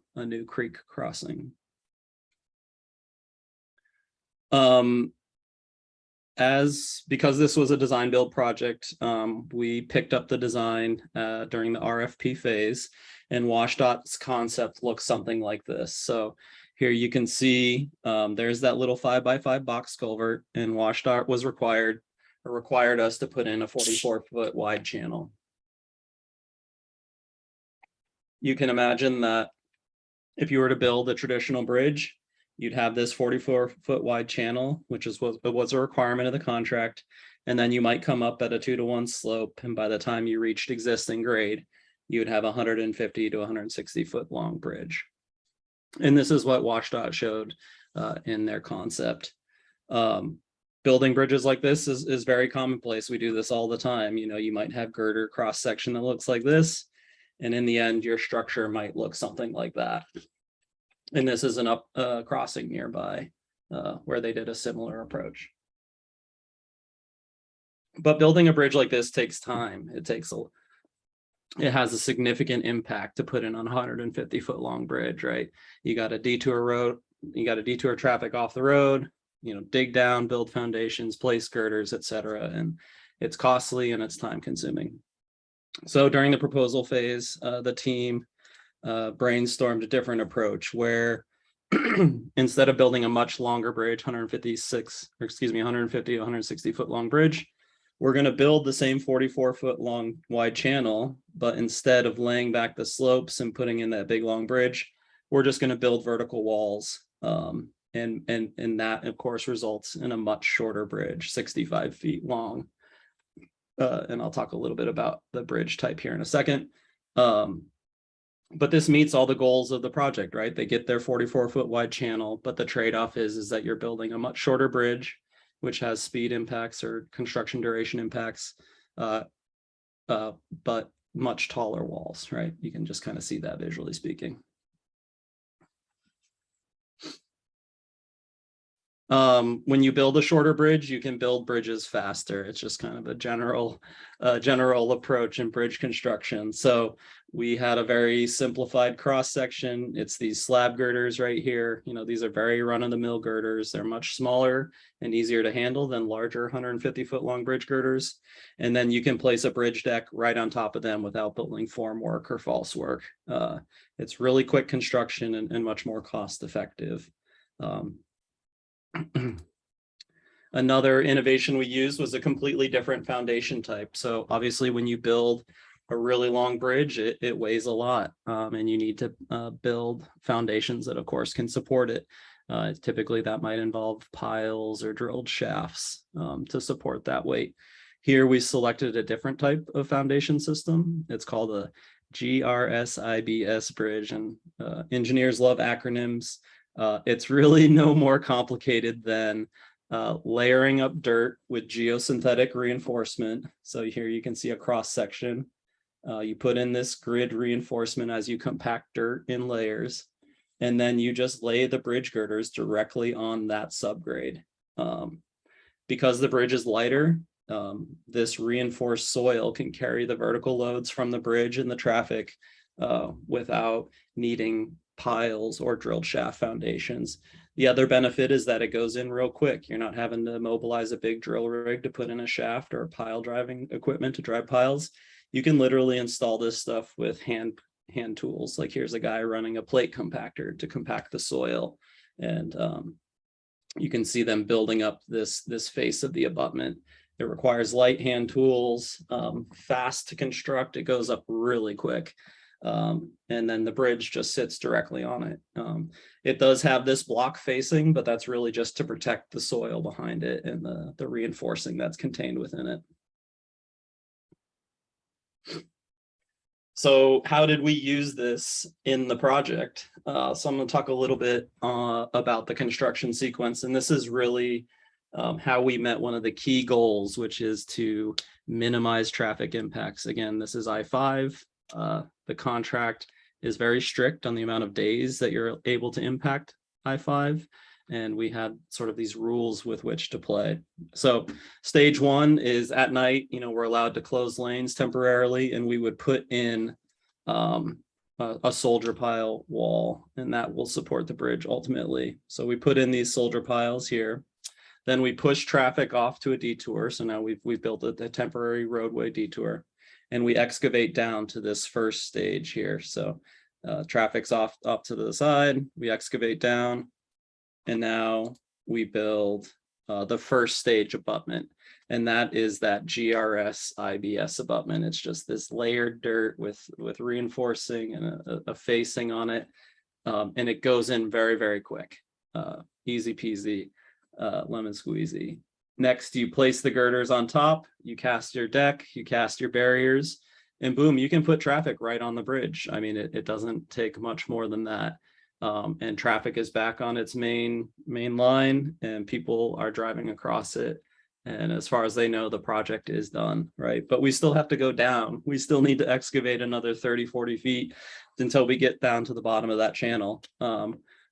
creek crossing. Because this was a design build project, we picked up the design during the RFP phase, and WashDOT's concept looks something like this. So here you can see there's that little 5x5 box culvert, and WashDOT was required us to put in a 44-foot wide channel. You can imagine that if you were to build a traditional bridge, you'd have this 44-foot wide channel, which was a requirement of the contract. And then you might come up at a 2-to-1 slope. And by the time you reached existing grade, you would have a 150 to 160 foot long bridge. And this is what WashDOT showed in their concept. Building bridges like this is very commonplace. We do this all the time. You know, you might have girder cross section that looks like this. And in the end, your structure might look something like that. And this is an crossing nearby where they did a similar approach. But building a bridge like this takes time. It has a significant impact to put in on a 150-foot long bridge, right? You got to detour road, you got to detour traffic off the road, you know, dig down, build foundations, place girders, etc. And it's costly and it's time consuming. So during the proposal phase, the team brainstormed a different approach where instead of building a much longer bridge, 150 to 160 foot long bridge, we're going to build the same 44-foot long wide channel, but instead of laying back the slopes and putting in that big long bridge, we're just going to build vertical walls. And that, of course, results in a much shorter bridge, 65 feet long. And I'll talk a little bit about the bridge type here in a second. But this meets all the goals of the project, right? They get their 44-foot wide channel, but the trade-off is that you're building a much shorter bridge, which has speed impacts or construction duration impacts, but much taller walls, right? You can just kind of see that visually speaking. When you build a shorter bridge, you can build bridges faster. It's just kind of a general approach in bridge construction. So we had a very simplified cross section. It's these slab girders right here. You know, these are very run-of-the-mill girders. They're much smaller and easier to handle than larger 150-foot long bridge girders. And then you can place a bridge deck right on top of them without building formwork or false work. It's really quick construction and much more cost effective. Another innovation we used was a completely different foundation type. So obviously when you build a really long bridge, it weighs a lot, and you need to build foundations that of course can support it. Typically that might involve piles or drilled shafts to support that weight. Here we selected a different type of foundation system. It's called a GRSIBS bridge, and engineers love acronyms. It's really no more complicated than layering up dirt with geosynthetic reinforcement. So here you can see a cross section. You put in this grid reinforcement as you compact dirt in layers, and then you just lay the bridge girders directly on that subgrade. Because the bridge is lighter, this reinforced soil can carry the vertical loads from the bridge and the traffic without needing piles or drilled shaft foundations. The other benefit is that it goes in real quick. You're not having to mobilize a big drill rig to put in a shaft or pile driving equipment to drive piles. You can literally install this stuff with hand tools. Like here's a guy running a plate compactor to compact the soil. And you can see them building up this face of the abutment. It requires light hand tools, fast to construct. It goes up really quick. And then the bridge just sits directly on it. It does have this block facing, but that's really just to protect the soil behind it and the reinforcing that's contained within it. So how did we use this in the project? So I'm going to talk a little bit about the construction sequence, and this is really how we met one of the key goals, which is to minimize traffic impacts. Again, this is I-5. The contract is very strict on the amount of days that you're able to impact I-5. And we had sort of these rules with which to play. So stage one is at night, we're allowed to close lanes temporarily, and we would put in a soldier pile wall, and that will support the bridge ultimately. So we put in these soldier piles here. Then we push traffic off to a detour. So now we've built a temporary roadway detour, and we excavate down to this first stage here. So traffic's off to the side, we excavate down. And now we build the first stage abutment, and that is that GRS IBS abutment. It's just this layered dirt with reinforcing and a facing on it, and it goes in very, very quick. Easy peasy, lemon squeezy. Next, you place the girders on top, you cast your deck, you cast your barriers, and boom, you can put traffic right on the bridge. I mean, it doesn't take much more than that. And traffic is back on its main line, and people are driving across it. And as far as they know, the project is done, right? But we still have to go down. We still need to excavate another 30, 40 feet until we get down to the bottom of that channel.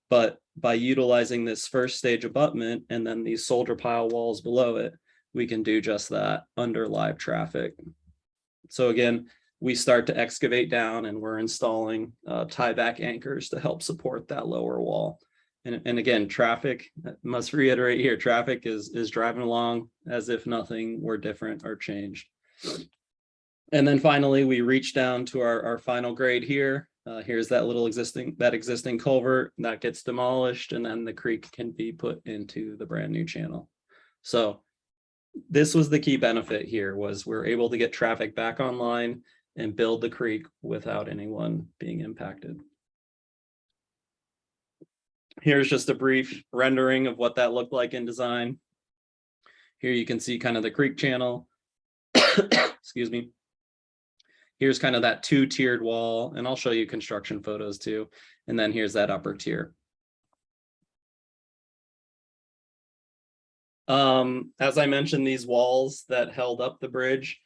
But by utilizing this first stage abutment and then these soldier pile walls below it, we can do just that under live traffic. So again, we start to excavate down, and we're installing tieback anchors to help support that lower wall. And again, traffic, I must reiterate here, traffic is driving along as if nothing were different or changed. And then finally, we reach down to our final grade here. Here's that little existing culvert that gets demolished, and then the creek can be put into the brand new channel. So this was the key benefit here, was we're able to get traffic back online and build the creek without anyone being impacted. Here's just a brief rendering of what that looked like in design. Here you can see kind of the creek channel. Excuse me. Here's kind of that two-tiered wall, and I'll show you construction photos too. And then here's that upper tier. As I mentioned, these walls that held up the bridge,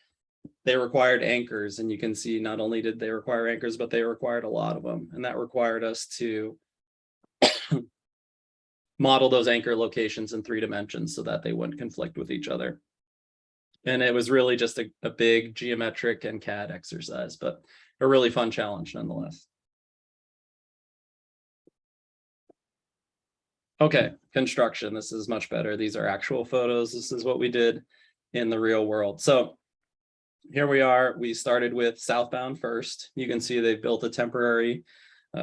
they required anchors, and you can see not only did they require anchors, but they required a lot of them. And that required us to model those anchor locations in 3 dimensions so that they wouldn't conflict with each other. And it was really just a big geometric and CAD exercise, but a really fun challenge nonetheless. Okay, construction. This is much better. These are actual photos. This is what we did in the real world. So here we are. We started with southbound first. You can see they've built a temporary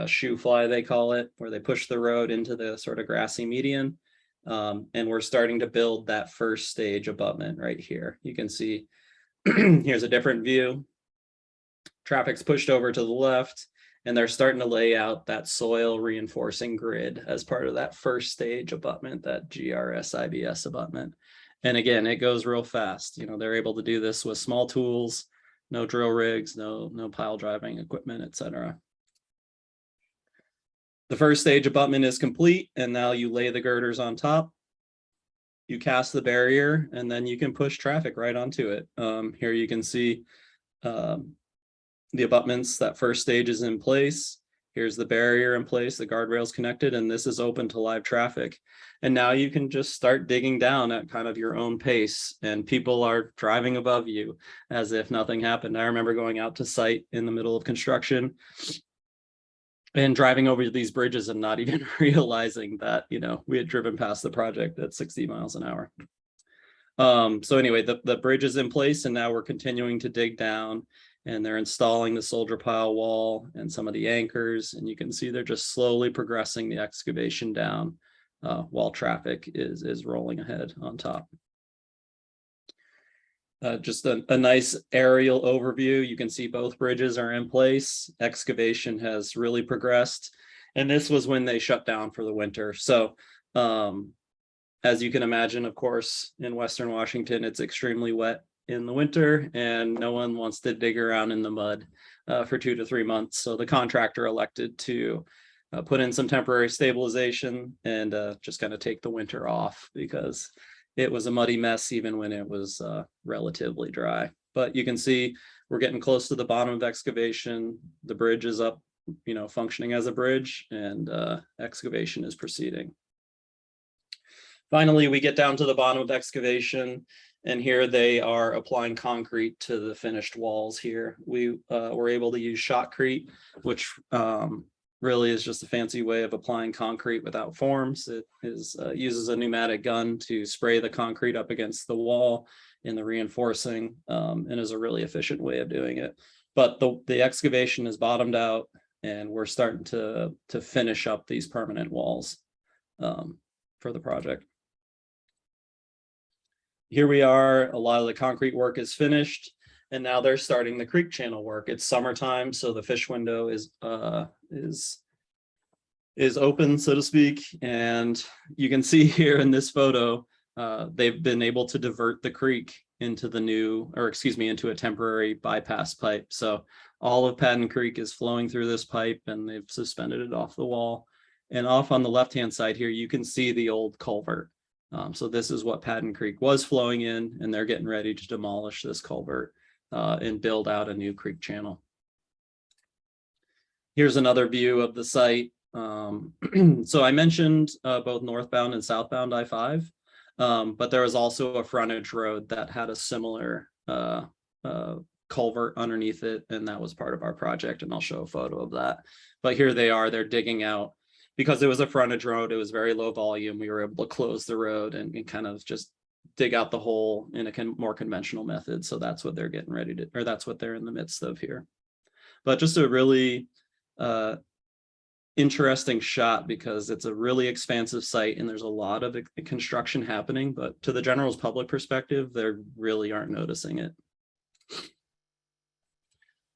shoe fly, they call it, where they push the road into the sort of grassy median. And we're starting to build that first stage abutment right here. You can see here's a different view. Traffic's pushed over to the left, and they're starting to lay out that soil reinforcing grid as part of that first stage abutment, that GRS IBS abutment. And again, it goes real fast. They're able to do this with small tools, no drill rigs, no pile driving equipment, etc. The first stage abutment is complete, and now you lay the girders on top. You cast the barrier, and then you can push traffic right onto it. Here you can see the abutments. That first stage is in place. Here's the barrier in place, the guardrails connected, and this is open to live traffic. And now you can just start digging down at kind of your own pace, and people are driving above you as if nothing happened. I remember going out to site in the middle of construction and driving over these bridges and not even realizing that, we had driven past the project at 60 miles an hour. So anyway, the bridge is in place, and now we're continuing to dig down, and they're installing the soldier pile wall and some of the anchors. And you can see they're just slowly progressing the excavation down while traffic is rolling ahead on top. Just a nice aerial overview. You can see both bridges are in place. Excavation has really progressed. And this was when they shut down for the winter. So as you can imagine, of course, in Western Washington, it's extremely wet in the winter and no one wants to dig around in the mud for 2 to 3 months. So the contractor elected to put in some temporary stabilization and just kind of take the winter off because it was a muddy mess even when it was relatively dry. But you can see we're getting close to the bottom of excavation. The bridge is up, functioning as a bridge, and excavation is proceeding. Finally, we get down to the bottom of excavation, and here they are applying concrete to the finished walls here. We were able to use shotcrete, which really is just a fancy way of applying concrete without forms. It uses a pneumatic gun to spray the concrete up against the wall in the reinforcing, and is a really efficient way of doing it. But the excavation is bottomed out, and we're starting to finish up these permanent walls for the project. Here we are, a lot of the concrete work is finished, and now they're starting the creek channel work. It's summertime, so the fish window is open, so to speak. And you can see here in this photo, they've been able to divert the creek into into a temporary bypass pipe. So all of Padden Creek is flowing through this pipe, and they've suspended it off the wall. And off on the left-hand side here, you can see the old culvert. So this is what Padden Creek was flowing in, and they're getting ready to demolish this culvert and build out a new creek channel. Here's another view of the site. So I mentioned both northbound and southbound I-5, but there was also a frontage road that had a similar culvert underneath it, and that was part of our project, and I'll show a photo of that. But here they are, they're digging out. Because it was a frontage road, it was very low volume. We were able to close the road and kind of just dig out the hole in a more conventional method. So that's what they're getting ready to, or that's what they're in the midst of here. But just a really interesting shot because it's a really expansive site and there's a lot of construction happening, but to the general public perspective, they really aren't noticing it.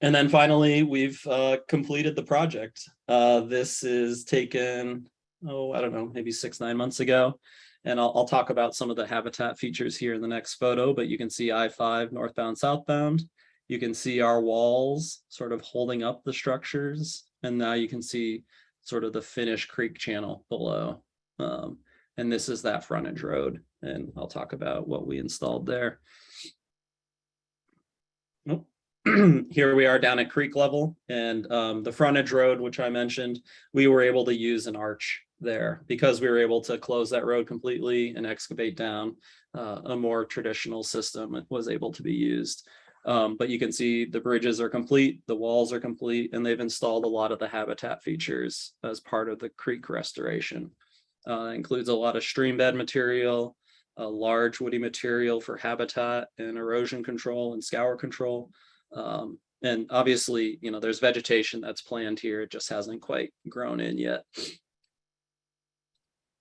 And then finally, we've completed the project. This is taken, I don't know, maybe 6-9 months ago. And I'll talk about some of the habitat features here in the next photo, but you can see I-5 northbound, southbound. You can see our walls sort of holding up the structures. And now you can see sort of the finished creek channel below. And this is that frontage road. And I'll talk about what we installed there. Nope. Here we are down at creek level, and the frontage road, which I mentioned, we were able to use an arch there because we were able to close that road completely and excavate down. A more traditional system was able to be used. But you can see the bridges are complete, the walls are complete, and they've installed a lot of the habitat features as part of the creek restoration. Includes a lot of stream bed material, a large woody material for habitat and erosion control and scour control. And obviously, there's vegetation that's planned here. It just hasn't quite grown in yet.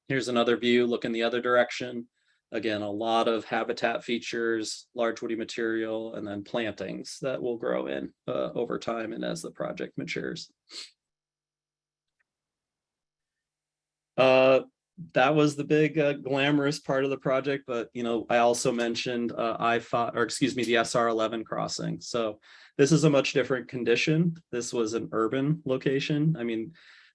Here's another view looking the other direction. Again, a lot of habitat features, large woody material, and then plantings that will grow in over time and as the project matures. That was the big glamorous part of the project, but I also mentioned I-5, or excuse me, the SR11 crossing. So this is a much different condition. This was an urban location. I mean,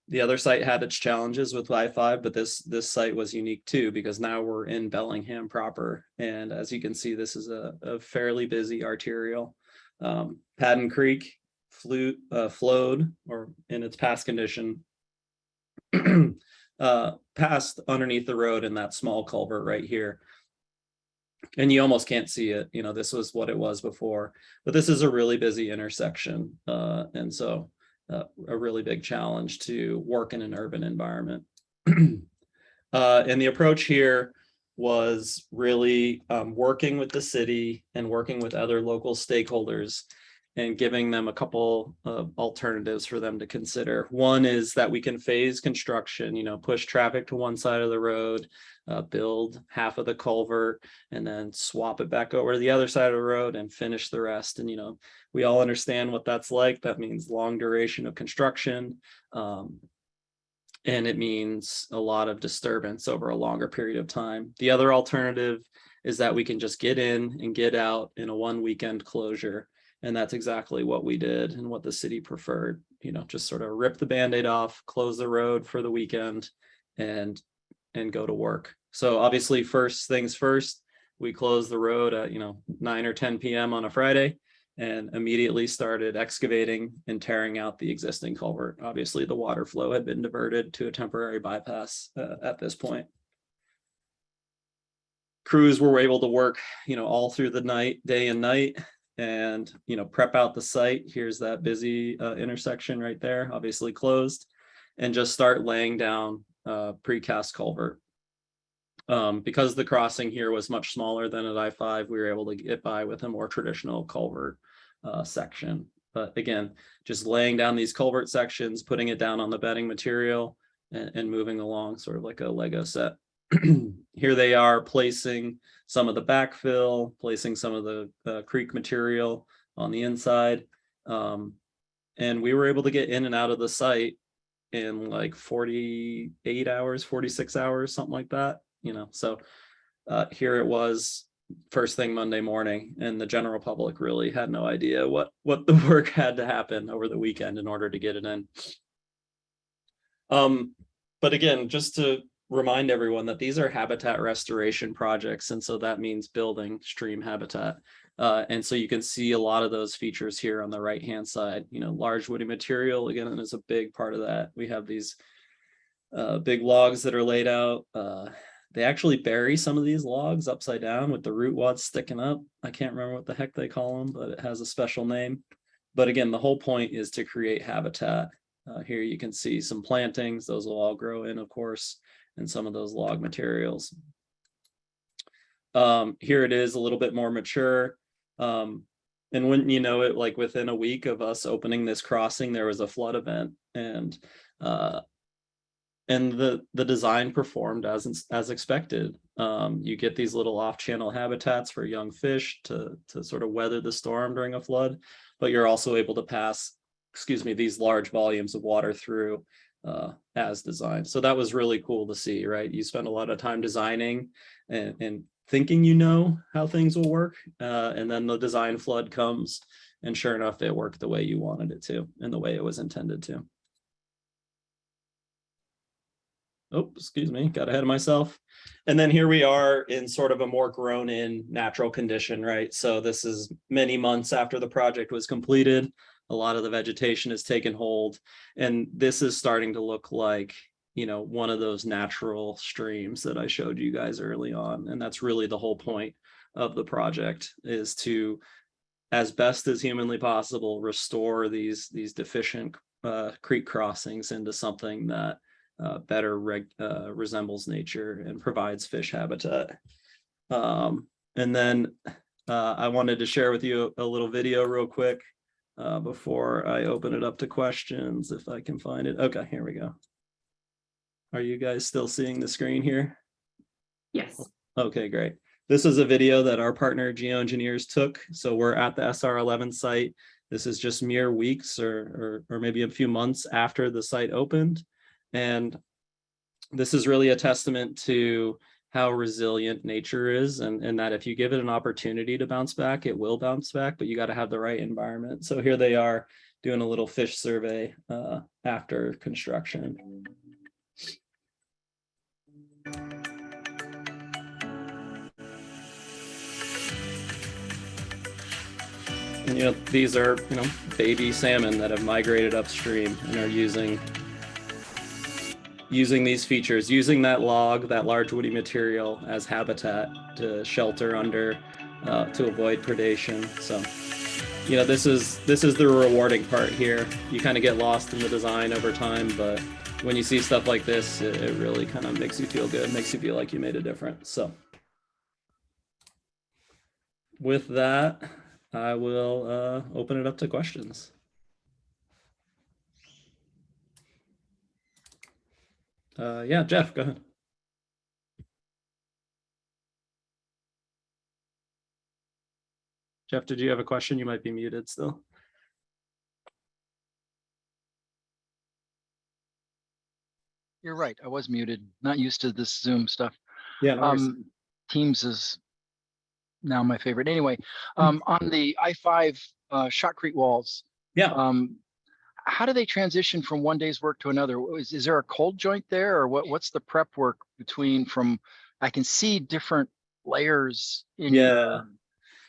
the other site had its challenges with I-5, but this site was unique too, because now we're in Bellingham proper. And as you can see, this is a fairly busy arterial. Padden Creek flowed, or in its past condition, passed underneath the road in that small culvert right here. And you almost can't see it. This was what it was before, but this is a really busy intersection. And so a really big challenge to work in an urban environment. And the approach here was really working with the city and working with other local stakeholders and giving them a couple of alternatives for them to consider. One is that we can phase construction, push traffic to one side of the road, build half of the culvert, and then swap it back over to the other side of the road and finish the rest. And, we all understand what that's like. That means long duration of construction. And it means a lot of disturbance over a longer period of time. The other alternative is that we can just get in and get out in a one weekend closure. And that's exactly what we did and what the city preferred, just sort of rip the Band-Aid off, close the road for the weekend and go to work. So obviously, first things first, we closed the road at, 9 or 10 p.m. on a Friday and immediately started excavating and tearing out the existing culvert. Obviously, the water flow had been diverted to a temporary bypass at this point. Crews were able to work, all through the night, day and night, and prep out the site. Here's that busy intersection right there, obviously closed, and just start laying down precast culvert. Because the crossing here was much smaller than at I-5, we were able to get by with a more traditional culvert section. But again, just laying down these culvert sections, putting it down on the bedding material, and moving along sort of like a Lego set. Here they are placing some of the backfill, placing some of the creek material on the inside. And we were able to get in and out of the site in like 48 hours, 46 hours, something like that. So here it was first thing Monday morning, and the general public really had no idea what the work had to happen over the weekend in order to get it in. But again, just to remind everyone that these are habitat restoration projects, and so that means building stream habitat. And so you can see a lot of those features here on the right hand side. Large woody material, again, is a big part of that. We have these big logs that are laid out. They actually bury some of these logs upside down with the root wads sticking up. I can't remember what the heck they call them, but it has a special name. But again, the whole point is to create habitat. Here you can see some plantings. Those will all grow in, of course, and some of those log materials. Here it is a little bit more mature. And wouldn't you know it, like within a week of us opening this crossing, there was a flood event, and the design performed as expected. You get these little off-channel habitats for young fish to sort of weather the storm during a flood, but you're also able to pass, these large volumes of water through as designed. So that was really cool to see, right? You spend a lot of time designing and thinking how things will work, and then the design flood comes, and sure enough, it worked the way you wanted it to and the way it was intended to. Oh, got ahead of myself. And then here we are in sort of a more grown in natural condition, right? So this is many months after the project was completed. A lot of the vegetation has taken hold, and this is starting to look like, one of those natural streams that I showed you guys early on. And that's really the whole point of the project, is to, as best as humanly possible, restore these deficient creek crossings into something that better resembles nature and provides fish habitat. And then I wanted to share with you a little video real quick before I open it up to questions, if I can find it. Okay, here we go. Are you guys still seeing the screen here? Yes. Okay, great. This is a video that our partner Geoengineers took. So we're at the SR11 site. This is just mere weeks or maybe a few months after the site opened. And this is really a testament to how resilient nature is, and that if you give it an opportunity to bounce back, it will bounce back, but you got to have the right environment. So here they are doing a little fish survey after construction. And these are baby salmon that have migrated upstream and are using these features, using that log, that large woody material, as habitat to shelter under, to avoid predation. So this is the rewarding part here. You kind of get lost in the design over time, but when you see stuff like this, it really kind of makes you feel good, makes you feel like you made a difference. So with that, I will open it up to questions. Yeah, Jeff, go ahead. Jeff, did you have a question? You might be muted still. You're right. I was muted. Not used to this Zoom stuff. Yeah, no worries. Teams is now my favorite. Anyway, on the I-5 shotcrete walls, Yeah. how do they transition from one day's work to another? Is there a cold joint there, or what's the prep work between from? I can see different layers in your.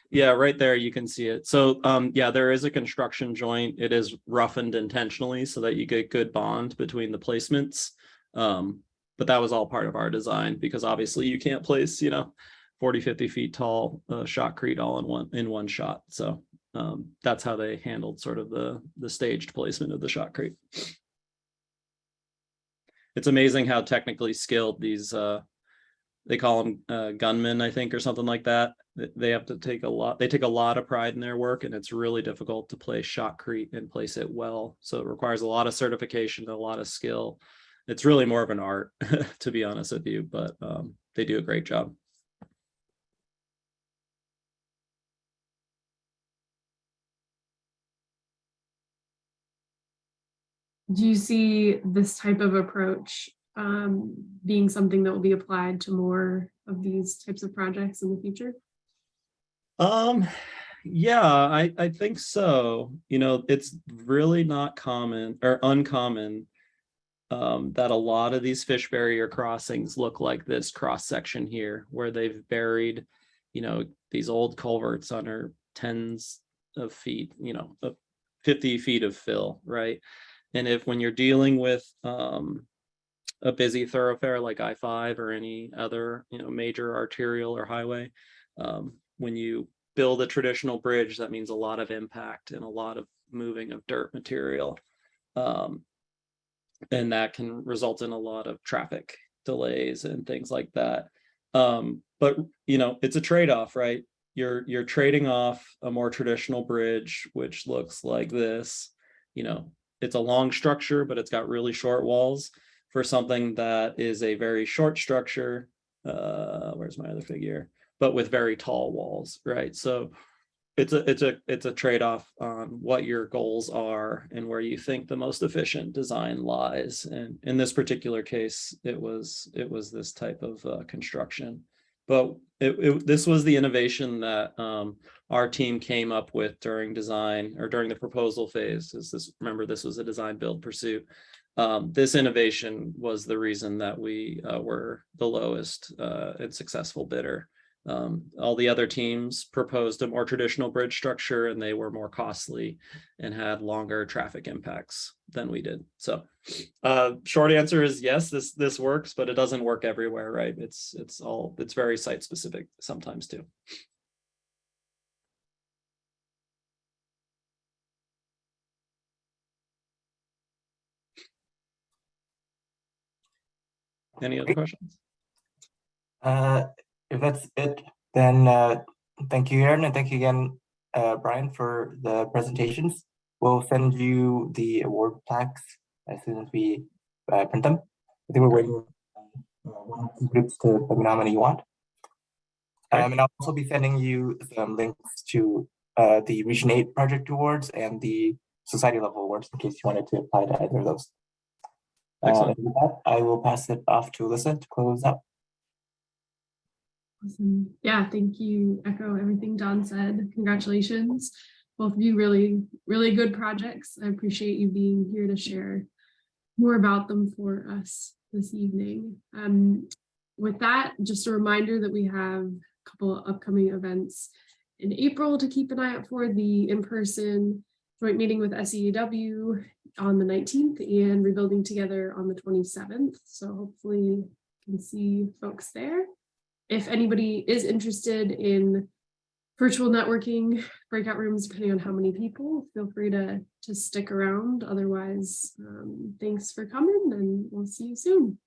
Yeah, right there you can see it. So yeah, there is a construction joint. It is roughened intentionally so that you get good bond between the placements. But that was all part of our design, because obviously you can't place, 40, 50 feet tall shotcrete all in one shot. So that's how they handled sort of the staged placement of the shotcrete. It's amazing how technically skilled these they call them gunmen, I think, or something like that. They have to take a lot of pride in their work, and it's really difficult to place shotcrete and place it well. So it requires a lot of certification, a lot of skill. It's really more of an art, to be honest with you, but they do a great job. Do you see this type of approach being something that will be applied to more of these types of projects in the future? Yeah, I think so. It's really not common or uncommon that a lot of these fish barrier crossings look like this cross section here, where they've buried, these old culverts under tens of feet, 50 feet of fill, right? And when you're dealing with a busy thoroughfare like I-5 or any other, major arterial or highway, when you build a traditional bridge, that means a lot of impact and a lot of moving of dirt material. And that can result in a lot of traffic delays and things like that. But it's a trade-off, right? You're trading off a more traditional bridge, which looks like this. It's a long structure, but it's got really short walls, for something that is a very short structure. Where's my other figure? But with very tall walls, right? So it's a trade-off on what your goals are and where you think the most efficient design lies. And in this particular case, it was this type of construction. But this was the innovation that our team came up with during design, or during the proposal phase. Remember, this was a design build pursuit. This innovation was the reason that we were the lowest and successful bidder. All the other teams proposed a more traditional bridge structure, and they were more costly and had longer traffic impacts than we did. So short answer is yes, this works, but it doesn't work everywhere, right? It's very site specific sometimes too. Any other questions? If that's it, then thank you, Aaron, and thank you again, Brian, for the presentations. We'll send you the award plaques as soon as we print them. I think we're waiting one or two groups to let me know how many you want. And I'll also be sending you some links to the Region 8 project awards and the society level awards in case you wanted to apply to either of those. And with that, I will pass it off to Alyssa to close up. Awesome. Yeah, thank you. Echo everything Don said. Congratulations. Both of you, really, really good projects. I appreciate you being here to share more about them for us this evening. With that, just a reminder that we have a couple of upcoming events in April to keep an eye out for: the in-person joint meeting with SEAW on the 19th and Rebuilding Together on the 27th. So hopefully you can see folks there. If anybody is interested in virtual networking, breakout rooms, depending on how many people, feel free to stick around. Otherwise, thanks for coming, and we'll see you soon.